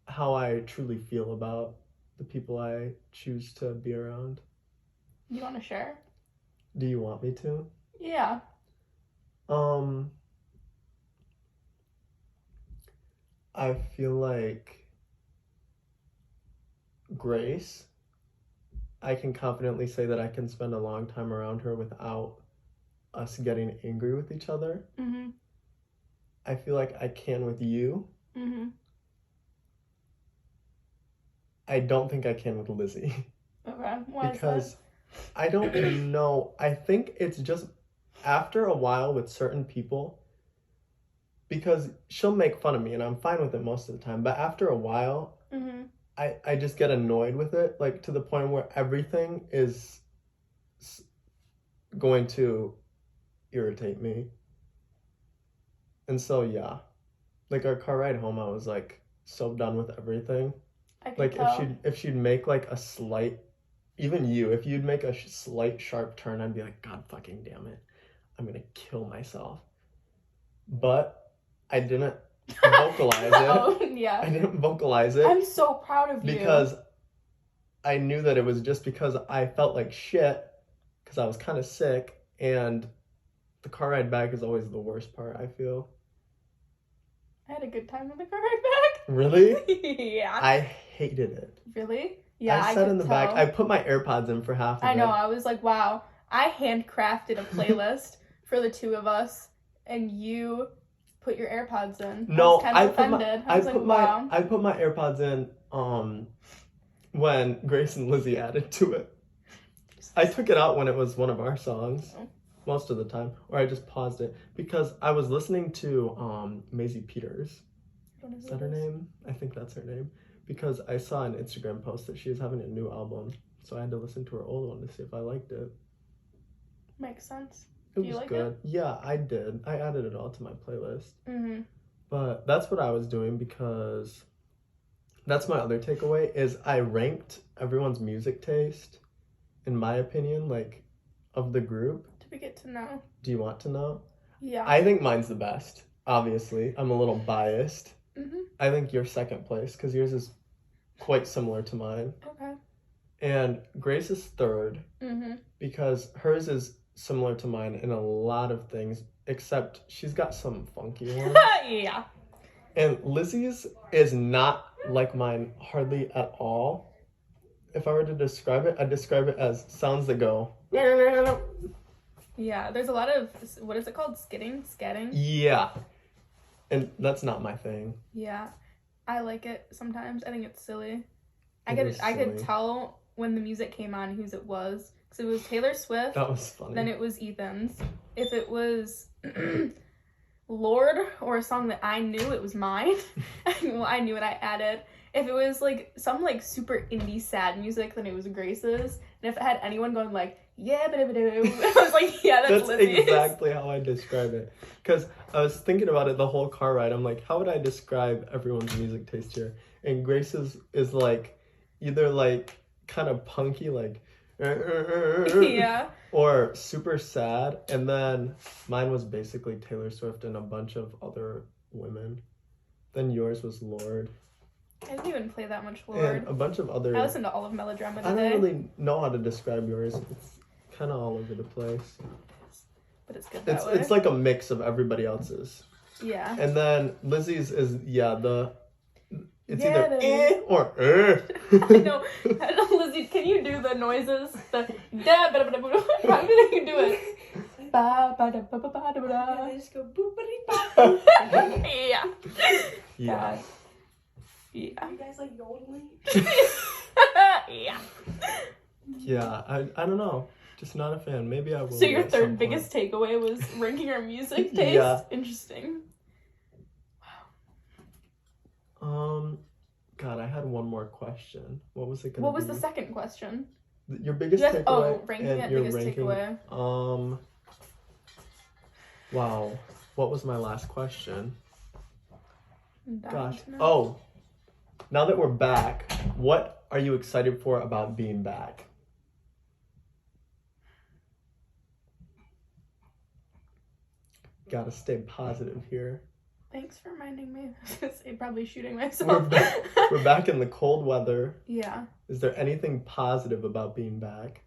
how I truly feel about the people I choose to be around. You want to share? Do you want me to? Yeah. I feel like Grace, I can confidently say that I can spend a long time around her without us getting angry with each other. I feel like I can with you. I don't think I can with Lizzie. Okay, why because is that? I don't know. I think it's just after a while with certain people, because she'll make fun of me and I'm fine with it most of the time, but after a while, I just get annoyed with it, like to the point where everything is going to irritate me. And so, yeah, like our car ride home, I was like so done with everything. Like if she'd make like a slight, even you, if you'd make a slight sharp turn, I'd be like, God fucking damn it, I'm gonna kill myself. But I didn't vocalize it. Yeah. I didn't vocalize it. I'm so proud of you. Because I knew that it was just because I felt like shit because I was kind of sick, and the car ride back is always the worst part, I feel. I had a good time on the car ride back. Really? Yeah. I hated it. Really? Yeah, I sat in the back. I put my AirPods in for half of it. I know. I was like, wow. I handcrafted a playlist for the two of us, and you put your AirPods in. No, I was kind of offended. I put my AirPods in when Grace and Lizzie added to it. I took it out when it was one of our songs. Oh. Most of the time, or I just paused it because I was listening to Maisie Peters. Is that her name? I think that's her name. Because I saw an Instagram post that she was having a new album, so I had to listen to her old one to see if I liked it. Makes sense. It was good. Yeah, I did. I added it all to my playlist. Mm-hmm. But that's what I was doing because that's my other takeaway is I ranked everyone's music taste, in my opinion, like of the group. We get to know. Do you want to know? Yeah. I think mine's the best, obviously. I'm a little biased. Mm-hmm. I think you're second place because yours is quite similar to mine. Okay. And Grace is third because hers is similar to mine in a lot of things, except she's got some funky ones. Yeah. And Lizzie's is not like mine hardly at all. If I were to describe it, I'd describe it as sounds that go... Yeah, there's a lot of, what is it called? Scatting? Yeah. And that's not my thing. Yeah. I like it sometimes. I think it's silly. I could tell when the music came on whose it was. Because it was Taylor Swift. That was funny. Then it was Ethan's. If it was Lord or a song that I knew, it was mine. Well, I knew it, I added. If it was like some like super indie sad music, then it was Grace's. And if it had anyone going like, yeah, I was like, yeah, that's Lizzie's. Exactly how I describe it. Because I was thinking about it the whole car ride. I'm like, how would I describe everyone's music taste here? And Grace's is like either like kind of punky, like yeah, or super sad. And then mine was basically Taylor Swift and a bunch of other women. Then yours was Lorde. I didn't even play that much Lorde. And a bunch of other... I listened to all of Melodrama today. I don't really know how to describe yours. It's kind of all over the place. But it's good that way. It's like a mix of everybody else's. Yeah. And then Lizzie's is, it's either or I know. Lizzie, can you do the noises? How do you do it? They just go boop-a-dee-bop. Yeah. Yeah. Yeah. You guys like yodeling? Yeah. Yeah, I don't know. Just not a fan. Maybe I will. So your third biggest takeaway was ranking our music taste? Yeah. Interesting. Wow. God, I had one more question. What was it gonna be? What was the second question? Your biggest takeaway. Oh, ranking it, biggest takeaway. Wow. What was my last question? Gosh. No. Oh. Now that we're back, what are you excited for about being back? Gotta stay positive here. Thanks for reminding me. I was gonna say probably shooting myself. We're back in the cold weather. Yeah. Is there anything positive about being back?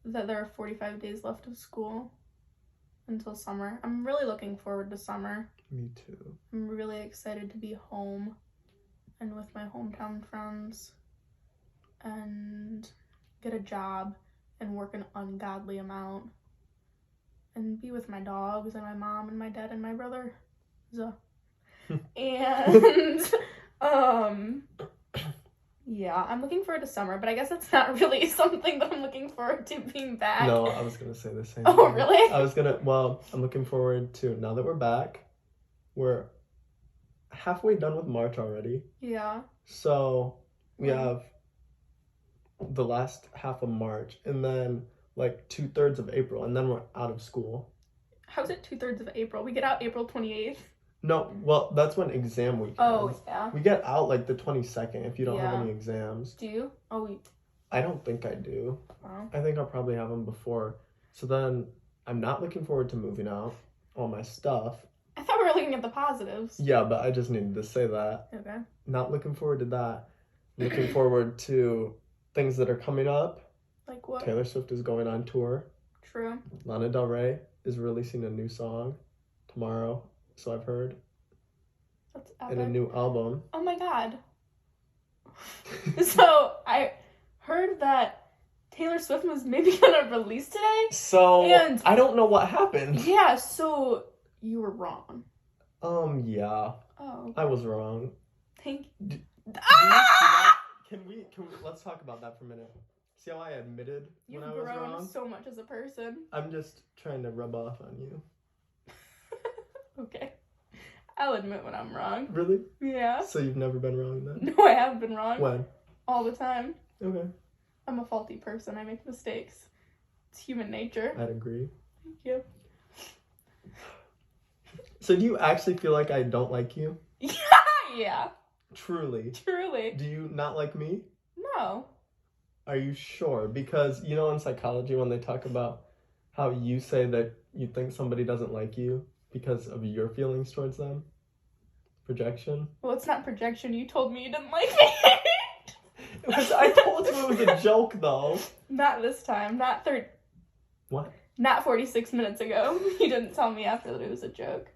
That there are 45 days left of school until summer. I'm really looking forward to summer. Me too. I'm really excited to be home and with my hometown friends and get a job and work an ungodly amount and be with my dogs and my mom and my dad and my brother. So. And yeah, I'm looking forward to summer, but I guess that's not really something that I'm looking forward to being back. No, I was gonna say the same Oh, thing. really? I'm looking forward to, now that we're back, we're halfway done with March already. Yeah. So we have the last half of March and then like 2/3 of April, and then we're out of school. How's it 2/3 of April? We get out April 28th. No, well, that's when exam week is. Oh, yeah. We get out like the 22nd if you don't have any exams. Do you? Oh, I don't think I do. Oh. I think I'll probably have them before. So then I'm not looking forward to moving out all my stuff. I thought we were looking at the positives. Yeah, but I just needed to say that. Okay. Not looking forward to that. Looking forward to things that are coming up. Like what? Taylor Swift is going on tour. True. Lana Del Rey is releasing a new song tomorrow, so I've heard. That's epic. And a new album. Oh my god. So, I heard that Taylor Swift was maybe gonna release today. So, and I don't know what happened. Yeah, so you were wrong. Yeah. Oh. I was wrong. Thank you. Can we, let's talk about that for a minute. See how I admitted You've when I was wrong? grown so much as a person. I'm just trying to rub off on you. Okay. I'll admit when I'm wrong. Really? Yeah. So you've never been wrong then? No, I have been wrong. When? All the time. Okay. I'm a faulty person. I make mistakes. It's human nature. I'd agree. Thank you. So do you actually feel like I don't like you? Yeah. Truly? Truly. Do you not like me? No. Are you sure? Because, you know, in psychology when they talk about how you say that you think somebody doesn't like you because of your feelings towards them? Projection? Well, it's not projection. You told me you didn't like me. I told you it was a joke, though. Not this time. Not What? Not 46 minutes ago. You didn't tell me after that it was a joke.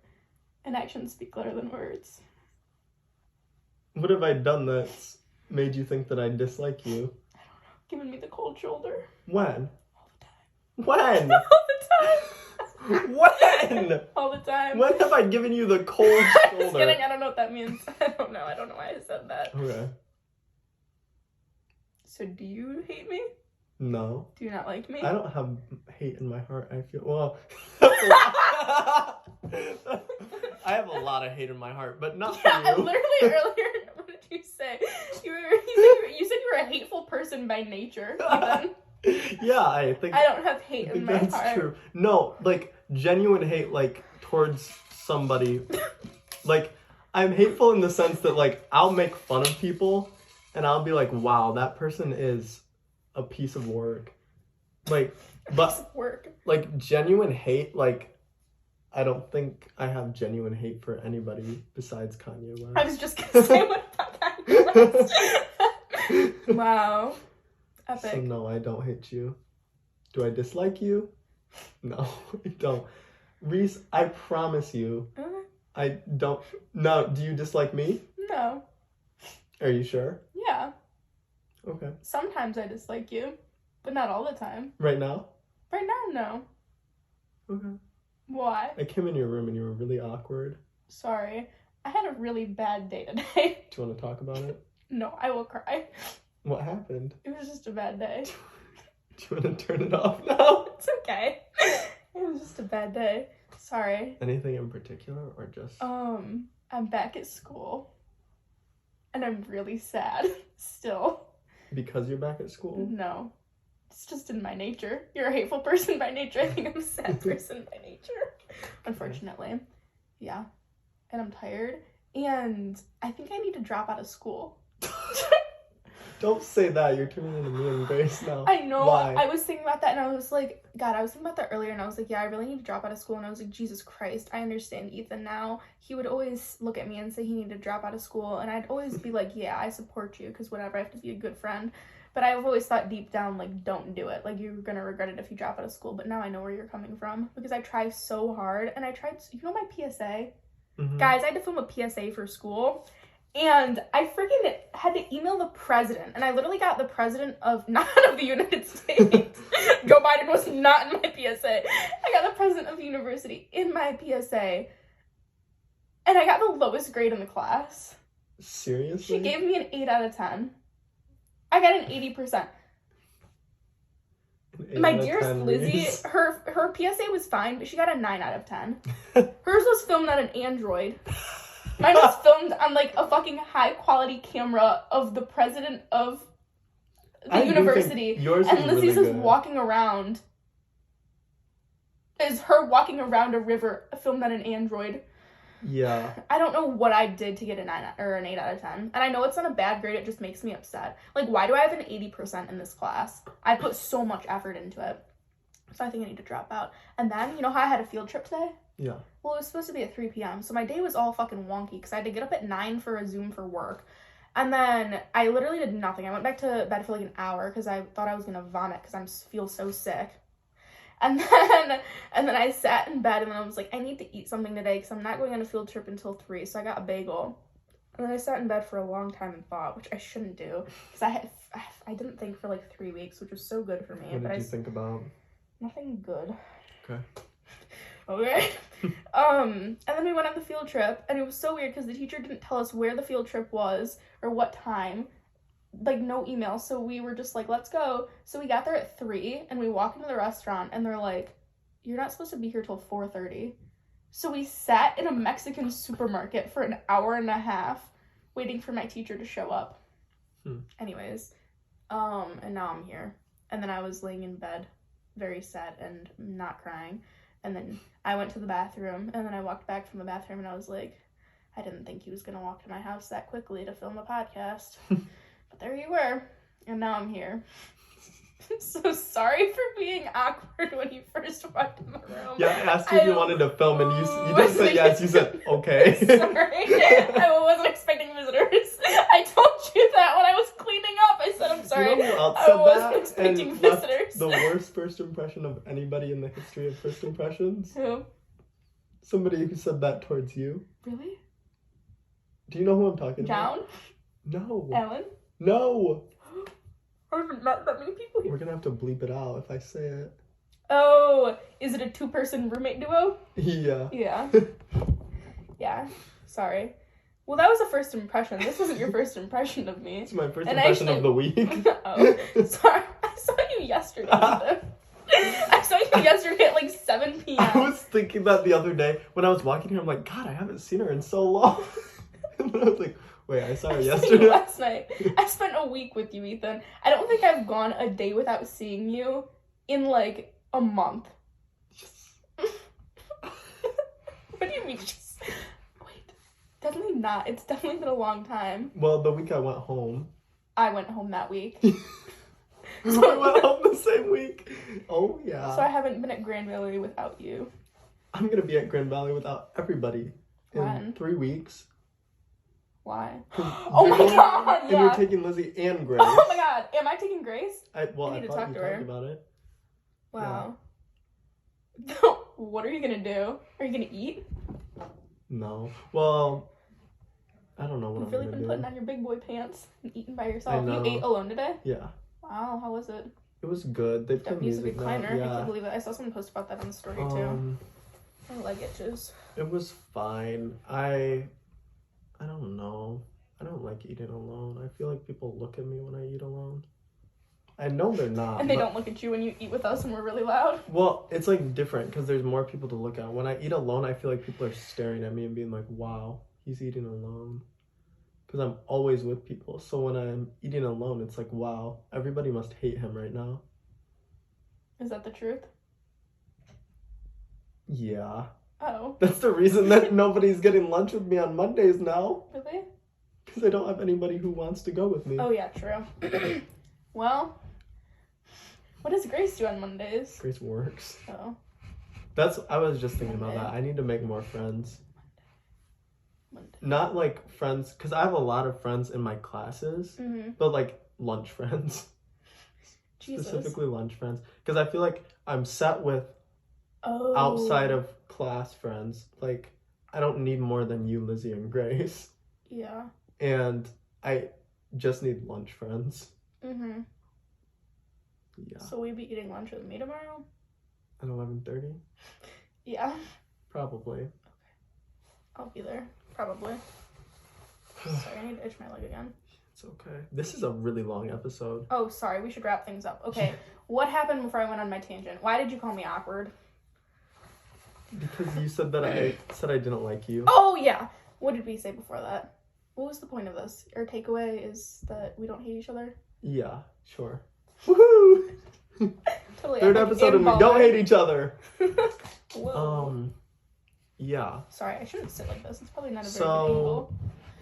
And actions speak louder than words. What have I done that's made you think that I dislike you? I don't know. Giving me the cold shoulder. When? All the time. When? All the time. When? All the time. When have I given you the cold shoulder? Just kidding. I don't know what that means. I don't know. I don't know why I said that. Okay. So do you hate me? No. Do you not like me? I don't have hate in my heart. I feel, well, I have a lot of hate in my heart, but not for you. I literally earlier, what did you say? You said you were a hateful person by nature. Yeah, I think. I don't have hate in my that's heart. True. No, like genuine hate, like towards somebody. Like I'm hateful in the sense that like I'll make fun of people, and I'll be like, "Wow, that person is a piece of work." Like, but like genuine hate, like. I don't think I have genuine hate for anybody besides Kanye West. I was just gonna say, what about Kanye West? Wow. Epic. So no, I don't hate you. Do I dislike you? No, I don't. Reese, I promise you, I don't. No, do you dislike me? No. Are you sure? Yeah. Okay. Sometimes I dislike you, but not all the time. Right now? Right now, no. Okay. Why? I came in your room and you were really awkward. Sorry. I had a really bad day today. Do you want to talk about it? No, I will cry. What happened? It was just a bad day. Do you want to turn it off now? It's okay. It was just a bad day. Sorry. Anything in particular or just... I'm back at school. And I'm really sad. Still. Because you're back at school? No. It's just in my nature. You're a hateful person by nature. I think I'm a sad person by nature. Unfortunately. Yeah. And I'm tired. And I think I need to drop out of school. Don't say that. You're turning into me and Grace now. I know. Why? I was thinking about that and I was like, God, I was thinking about that earlier and I was like, yeah, I really need to drop out of school. And I was like, Jesus Christ, I understand Ethan now. He would always look at me and say he needed to drop out of school. And I'd always be like, yeah, I support you because whatever, I have to be a good friend. But I've always thought deep down, like, don't do it. Like, you're going to regret it if you drop out of school. But now I know where you're coming from. Because I try so hard. And I tried, you know my PSA? Mm-hmm. Guys, I had to film a PSA for school. And I freaking had to email the president. And I literally got the president of, not of the United States. Joe Biden was not in my PSA. I got the president of the university in my PSA. And I got the lowest grade in the class. Seriously? She gave me an 8 out of 10. I got an 80%. My dearest Lizzie, her PSA was fine, but she got a 9 out of 10. Hers was filmed on an Android. Mine was filmed on, like, a fucking high-quality camera of the president of the university. And Lizzie's really is walking around. Is her walking around a river filmed on an Android. Yeah. I don't know what I did to get a 9 or an 8 out of 10. And I know it's not a bad grade, it just makes me upset. Like, why do I have an 80% in this class? I put so much effort into it. So I think I need to drop out. And then, you know how I had a field trip today? Yeah. Well, it was supposed to be at 3 p.m. So my day was all fucking wonky because I had to get up at 9 for a Zoom for work. And then I literally did nothing. I went back to bed for like an hour because I thought I was going to vomit because I feel so sick. And then I sat in bed and then I was like, I need to eat something today because I'm not going on a field trip until 3. So I got a bagel. And then I sat in bed for a long time and thought, which I shouldn't do because I didn't think for like 3 weeks, which was so good for me. What did you think about? Nothing good. Okay. Okay. And then we went on the field trip, and it was so weird because the teacher didn't tell us where the field trip was or what time. Like, no email, so we were just like, let's go. So we got there at 3, and we walk into the restaurant, and they're like, you're not supposed to be here till 4:30. So we sat in a Mexican supermarket for an hour and a half waiting for my teacher to show up. Anyways, and now I'm here. And then I was laying in bed, very sad and not crying. And then I went to the bathroom, and then I walked back from the bathroom, and I was like, I didn't think he was going to walk to my house that quickly to film a podcast. But there you were, and now I'm here. So sorry for being awkward when you first walked in the room. Yeah, I asked you if you wanted to film, and you didn't say yes. You said okay. Sorry, I wasn't expecting visitors. I told you that when I was cleaning up. I said I'm sorry. You know who else I said wasn't that expecting and visitors. left the worst first impression of anybody in the history of first impressions? Who? Somebody who said that towards you. Really? Do you know who I'm talking about? John? No. Ellen? No. I haven't met that many people here. We're gonna have to bleep it out if I say it. Oh, is it a 2-person roommate duo? Yeah. Yeah. Yeah. Sorry. Well, that was a first impression. This wasn't your first impression of me. It's my first impression of the week. Oh, sorry. I saw you yesterday. I saw you yesterday at like 7 p.m. I was thinking that the other day when I was walking here. I'm like, God, I haven't seen her in so long. And then I was like, wait, I saw her yesterday. Last night. I spent a week with you, Ethan. I don't think I've gone a day without seeing you in like a month. Yes. What do you mean? Wait, definitely not. It's definitely been a long time. Well, the week I went home. I went home that week. We went home the same week. Oh, yeah. So I haven't been at Grand Valley without you. I'm going to be at Grand Valley without everybody in 3 weeks. Why? Oh my God! And Yeah. you're taking Lizzie and Grace. Oh my God! Am I taking Grace? I need to thought talk you to her. talked about it. Wow. Yeah. What are you gonna do? Are you gonna eat? No. Well, I don't know what You've I'm really gonna been do. putting on your big boy pants and eating by yourself. I know. You ate alone today? Yeah. Wow, how was it? It was good. They play Music music now. recliner. I Yeah. can't believe it. I saw someone post about that on the story too. My leg itches. It was fine. I don't know. I don't like eating alone. I feel like people look at me when I eat alone. I know they're not. And they don't look at you when you eat with us and we're really loud. Well, it's like different because there's more people to look at. When I eat alone, I feel like people are staring at me and being like, wow, he's eating alone. Because I'm always with people. So when I'm eating alone, it's like, wow, everybody must hate him right now. Is that the truth? Yeah. Oh. That's the reason that nobody's getting lunch with me on Mondays now. Really? Because I don't have anybody who wants to go with me. Oh yeah, true. Well, what does Grace do on Mondays? Grace works. Oh. I was just thinking about that. I need to make more friends. Monday. Not like friends, because I have a lot of friends in my classes, but like lunch friends. Jesus. Specifically lunch friends. Because I feel like I'm set with outside of class friends. Like, I don't need more than you, Lizzie, and Grace. Yeah. And I just need lunch friends. Mm-hmm. Yeah. So will you be eating lunch with me tomorrow? At 11:30? Yeah. Probably. Okay. I'll be there. Probably. Sorry, I need to itch my leg again. It's okay. This is a really long episode. Oh, sorry. We should wrap things up. Okay. What happened before I went on my tangent? Why did you call me awkward? Because you said that I didn't like you. Oh, yeah. What did we say before that? What was the point of this? Our takeaway is that we don't hate each other? Yeah, sure. Woohoo! Totally. Third episode and we don't hate each other. Whoa. Yeah. Sorry, I shouldn't sit like this. It's probably not a very good So, angle.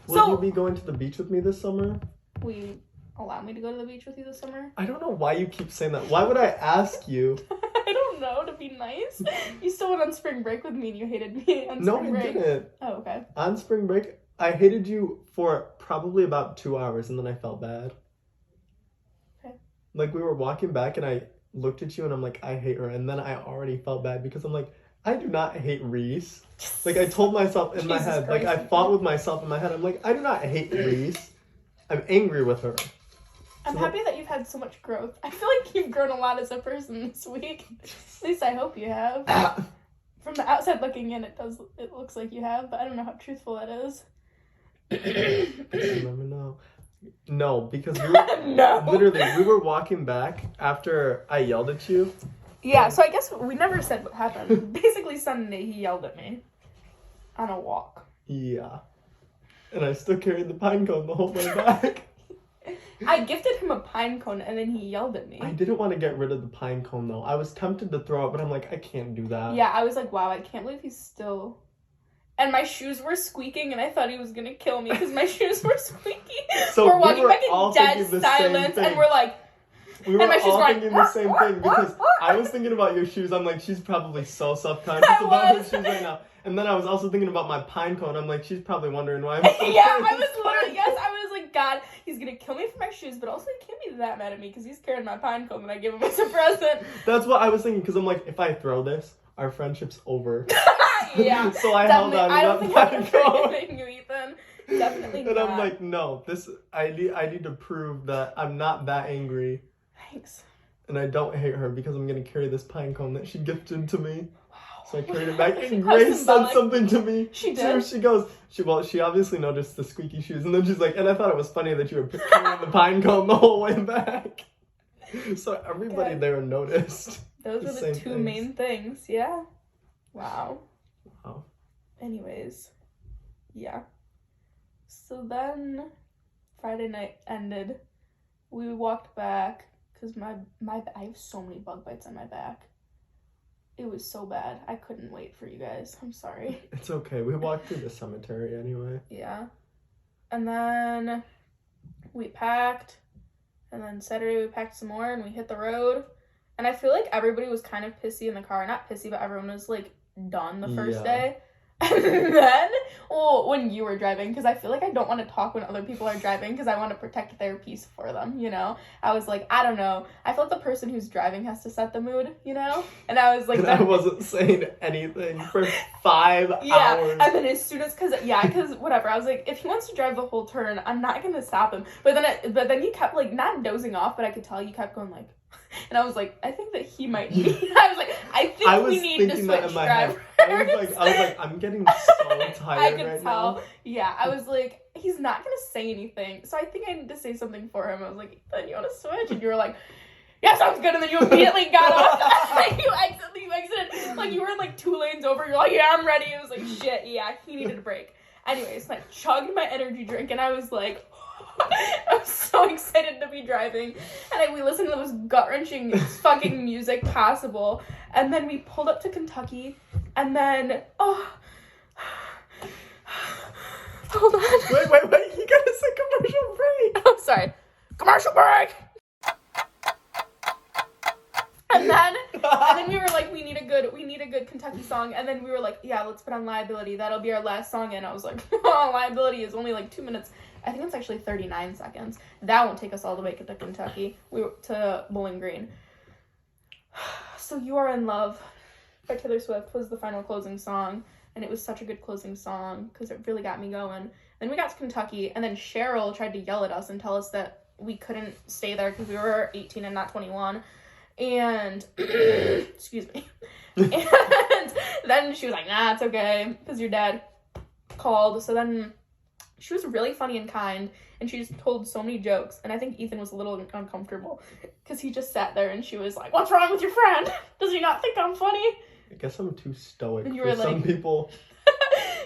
will you be going to the beach with me this summer? Will you allow me to go to the beach with you this summer? I don't know why you keep saying that. Why would I ask you? I don't know, to be nice. You still went on spring break with me and you hated me on No, spring I break. didn't. Oh, okay. On spring break, I hated you for probably about 2 hours, and then I felt bad. Okay. Like, we were walking back, and I looked at you, and I'm like, I hate her. And then I already felt bad because I'm like, I do not hate Reese. Like, I told myself in my head, like, I fought with myself in my head. I'm like, I do not hate Reese. I'm angry with her. I'm happy that you've had so much growth. I feel like you've grown a lot as a person this week. At least I hope you have. From the outside looking in, it looks like you have, but I don't know how truthful that is. You never know. No, because we were literally we were walking back after I yelled at you. Yeah, so I guess we never said what happened. Basically, Sunday he yelled at me on a walk. Yeah, and I still carried the pine cone the whole way back. I gifted him a pine cone and then he yelled at me. I didn't want to get rid of the pine cone though. I was tempted to throw it, but I'm like, I can't do that. Yeah, I was like, wow, I can't believe he's still. And my shoes were squeaking, and I thought he was gonna kill me because my shoes were squeaky. So we're walking back in dead silence, and we're like, we were all thinking the same thing because I was thinking about your shoes. I'm like, she's probably so self-conscious about her shoes right now. And then I was also thinking about my pine cone. I'm like, she's probably wondering why I'm so I was like, God, he's gonna kill me for my shoes, but also he can't be that mad at me because he's carrying my pine cone and I give him as a present. That's what I was thinking because I'm like, if I throw this, our friendship's over. Yeah. So I held on to that pine cone. You, Ethan. Definitely and not. I'm like, no, I need to prove that I'm not that angry. Thanks. And I don't hate her because I'm gonna carry this pine cone that she gifted to me. Wow. So I carried it back, and Grace said something to me. She did? She goes, she obviously noticed the squeaky shoes, and then she's like, and I thought it was funny that you were carrying the pine cone the whole way back. So everybody there noticed. Those are the two main things, yeah. Wow. Wow. Anyways, yeah. So then Friday night ended. We walked back because I have so many bug bites on my back. It was so bad. I couldn't wait for you guys. I'm sorry. It's okay. We walked through the cemetery anyway. Yeah. And then we packed. And then Saturday we packed some more and we hit the road. And I feel like everybody was kind of pissy in the car. Not pissy, but everyone was like done the first day. And then, when you were driving, because I feel like I don't want to talk when other people are driving because I want to protect their peace for them, you know? I was like, I don't know. I feel like the person who's driving has to set the mood, you know? And I was like... I wasn't saying anything for 5 hours. Yeah, and then as soon as... Because whatever. I was like, if he wants to drive the whole turn, I'm not going to stop him. But then you kept, like, not dozing off, but I could tell you kept going, like... And I was like, I think that he might need... I was like, I think we need to switch drivers. I was like, I'm getting so tired I could right tell. now. Yeah, I was like, he's not going to say anything. So I think I need to say something for him. I was like, Ethan, you want to switch? And you were like, yeah, sounds good. And then you immediately got off. You exited. Like, you were in, like, 2 lanes over. You're like, yeah, I'm ready. It was like, shit, yeah, he needed a break. Anyways, so I chugged my energy drink, and I was like... I'm so excited to be driving, and we listened to the most gut-wrenching fucking music possible, and then we pulled up to Kentucky, and then hold on. Wait, you gotta say commercial break. Oh, sorry. Commercial break. And then we were like, we need a good Kentucky song, and then we were like, yeah, let's put on Liability. That'll be our last song, and I was like, oh, Liability is only like 2 minutes. I think it's actually 39 seconds. That won't take us all the way to Kentucky. We were to Bowling Green. So You Are in Love by Taylor Swift was the final closing song, and it was such a good closing song because it really got me going. Then we got to Kentucky, and then Cheryl tried to yell at us and tell us that we couldn't stay there because we were 18 and not 21. And, excuse me. And then she was like, nah, it's okay because your dad called. So then... She was really funny and kind, and she just told so many jokes, and I think Ethan was a little uncomfortable, because he just sat there, and she was like, what's wrong with your friend? Does he not think I'm funny? I guess I'm too stoic and you for were like, some people.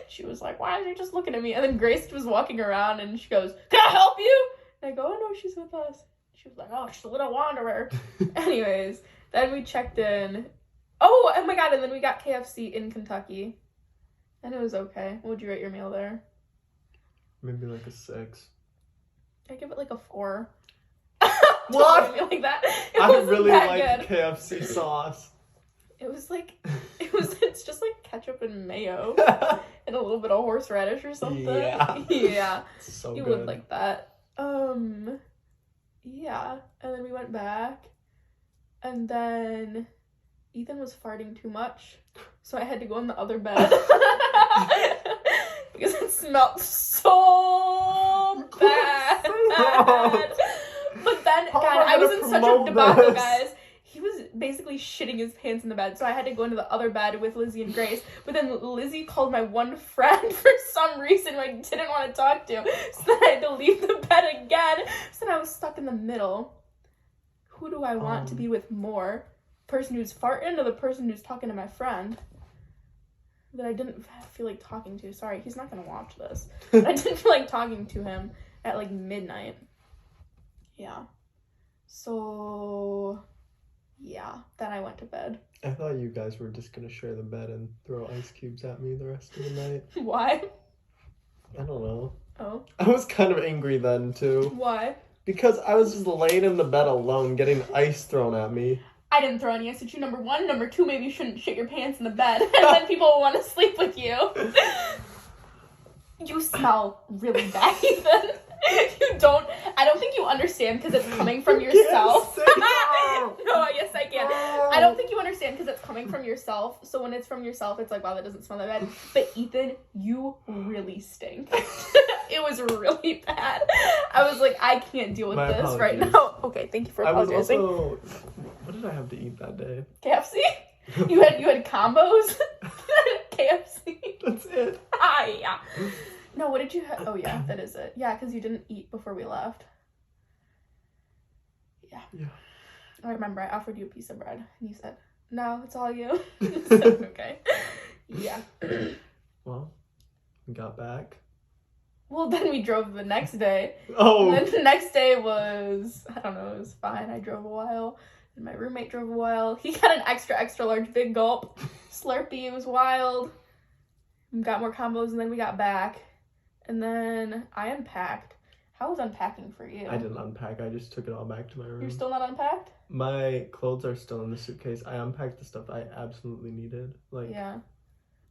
She was like, why is he just looking at me? And then Grace was walking around, and she goes, can I help you? And I go, oh, no, she's with us. She was like, oh, she's a little wanderer. Anyways, then we checked in. Oh my God, and then we got KFC in Kentucky, and it was okay. What would you rate your meal there? Maybe like a 6. I give it like a 4. What? Like that. I really like KFC sauce. It's just like ketchup and mayo and a little bit of horseradish or something. Yeah. So you good. would like that. Yeah. And then we went back, and then Ethan was farting too much, so I had to go in the other bed because it smelled so bad. But then, God, I was in such a debacle, guys. He was basically shitting his pants in the bed, so I had to go into the other bed with Lizzie and Grace. But then Lizzie called my one friend for some reason who I didn't want to talk to, so then I had to leave the bed again. So then I was stuck in the middle. Who do I want to be with more? Person who's farting or the person who's talking to my friend that I didn't feel like talking to? Sorry, he's not gonna watch this. But I didn't feel like talking to him at like midnight. Yeah. So, yeah. Then I went to bed. I thought you guys were just gonna share the bed and throw ice cubes at me the rest of the night. Why? I don't know. Oh. I was kind of angry then, too. Why? Because I was just laying in the bed alone, getting ice thrown at me. I didn't throw any ice at you, number one. Number two, maybe you shouldn't shit your pants in the bed, and then people will want to sleep with you. You smell really bad, Ethan. I don't think you understand because it's coming from yourself. No, yes, I can. I don't think you understand because it's coming from yourself. So when it's from yourself, it's like, wow, that doesn't smell that bad. But Ethan, you really stink. It was really bad. I was like, I can't deal with this apologies. right now. Okay, thank you for apologizing. What did I have to eat that day? KFC? You had combos? KFC? That's it. Yeah. No, what did you have? Oh, yeah, that is it. Yeah, because you didn't eat before we left. Yeah. I remember I offered you a piece of bread, and you said, no, it's all you. So, okay. Yeah. Well, we got back. Well, then we drove the next day. Oh. And then the next day was, I don't know, it was fine. I drove a while, and my roommate drove a while. He got an extra large big gulp Slurpee. It was wild. We got more combos, and then we got back. And then I unpacked. How was unpacking for you? I didn't unpack. I just took it all back to my room. You're still not unpacked? My clothes are still in the suitcase. I unpacked the stuff I absolutely needed. Yeah.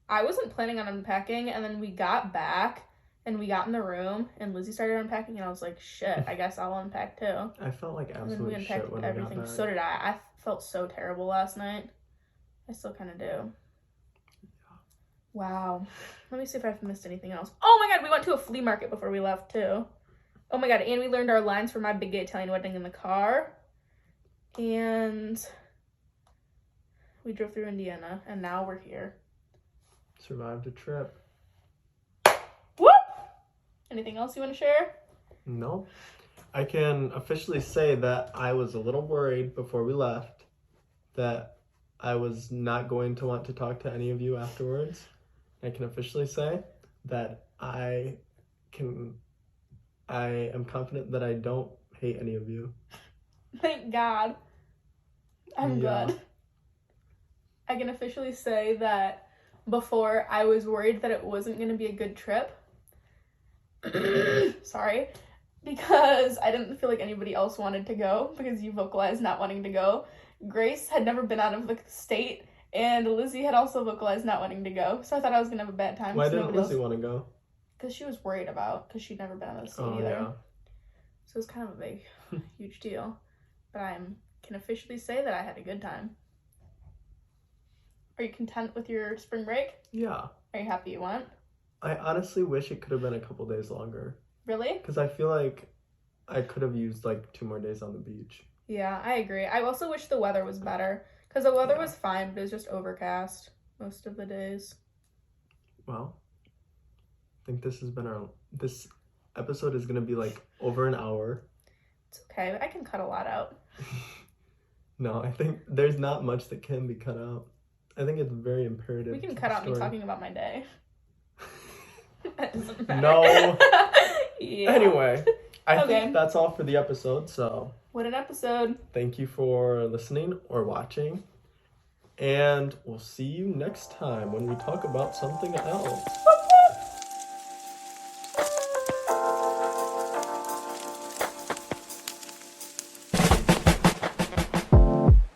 I wasn't planning on unpacking, and then we got back, and we got in the room, and Lizzie started unpacking, and I was like, shit, I guess I'll unpack too. I felt like absolute and then we unpacked shit when everything. I got back. So did I. I felt so terrible last night. I still kind of do. Wow. Let me see if I've missed anything else. Oh my god, we went to a flea market before we left too. Oh my god, and we learned our lines for My Big Gay Italian Wedding in the car. And we drove through Indiana, and now we're here. Survived a trip. Whoop! Anything else you want to share? No. I can officially say that I was a little worried before we left that I was not going to want to talk to any of you afterwards. I can officially say that I am confident that I don't hate any of you. Thank God. I'm good. I can officially say that before I was worried that it wasn't going to be a good trip. Sorry. Because I didn't feel like anybody else wanted to go because you vocalized not wanting to go. Grace had never been out of the state, and Lizzie had also vocalized not wanting to go. So I thought I was going to have a bad time. Why didn't Lizzie want to go? Because she was worried because she'd never been out of the state either. Yeah. So it was kind of a big, huge deal. But I can officially say that I had a good time. Are you content with your spring break? Yeah. Are you happy you went? I honestly wish it could have been a couple days longer. Really? Because I feel like I could have used like 2 more days on the beach. Yeah, I agree. I also wish the weather was better. Because the weather was fine, but it was just overcast most of the days. Well, I think this episode is going to be like over an hour. It's okay. I can cut a lot out. No, I think there's not much that can be cut out. I think it's very imperative. We can cut out me talking about my day. That doesn't matter. No. Yeah. Anyway, I think that's all for the episode, so. What an episode. Thank you for listening or watching. And we'll see you next time when we talk about something else.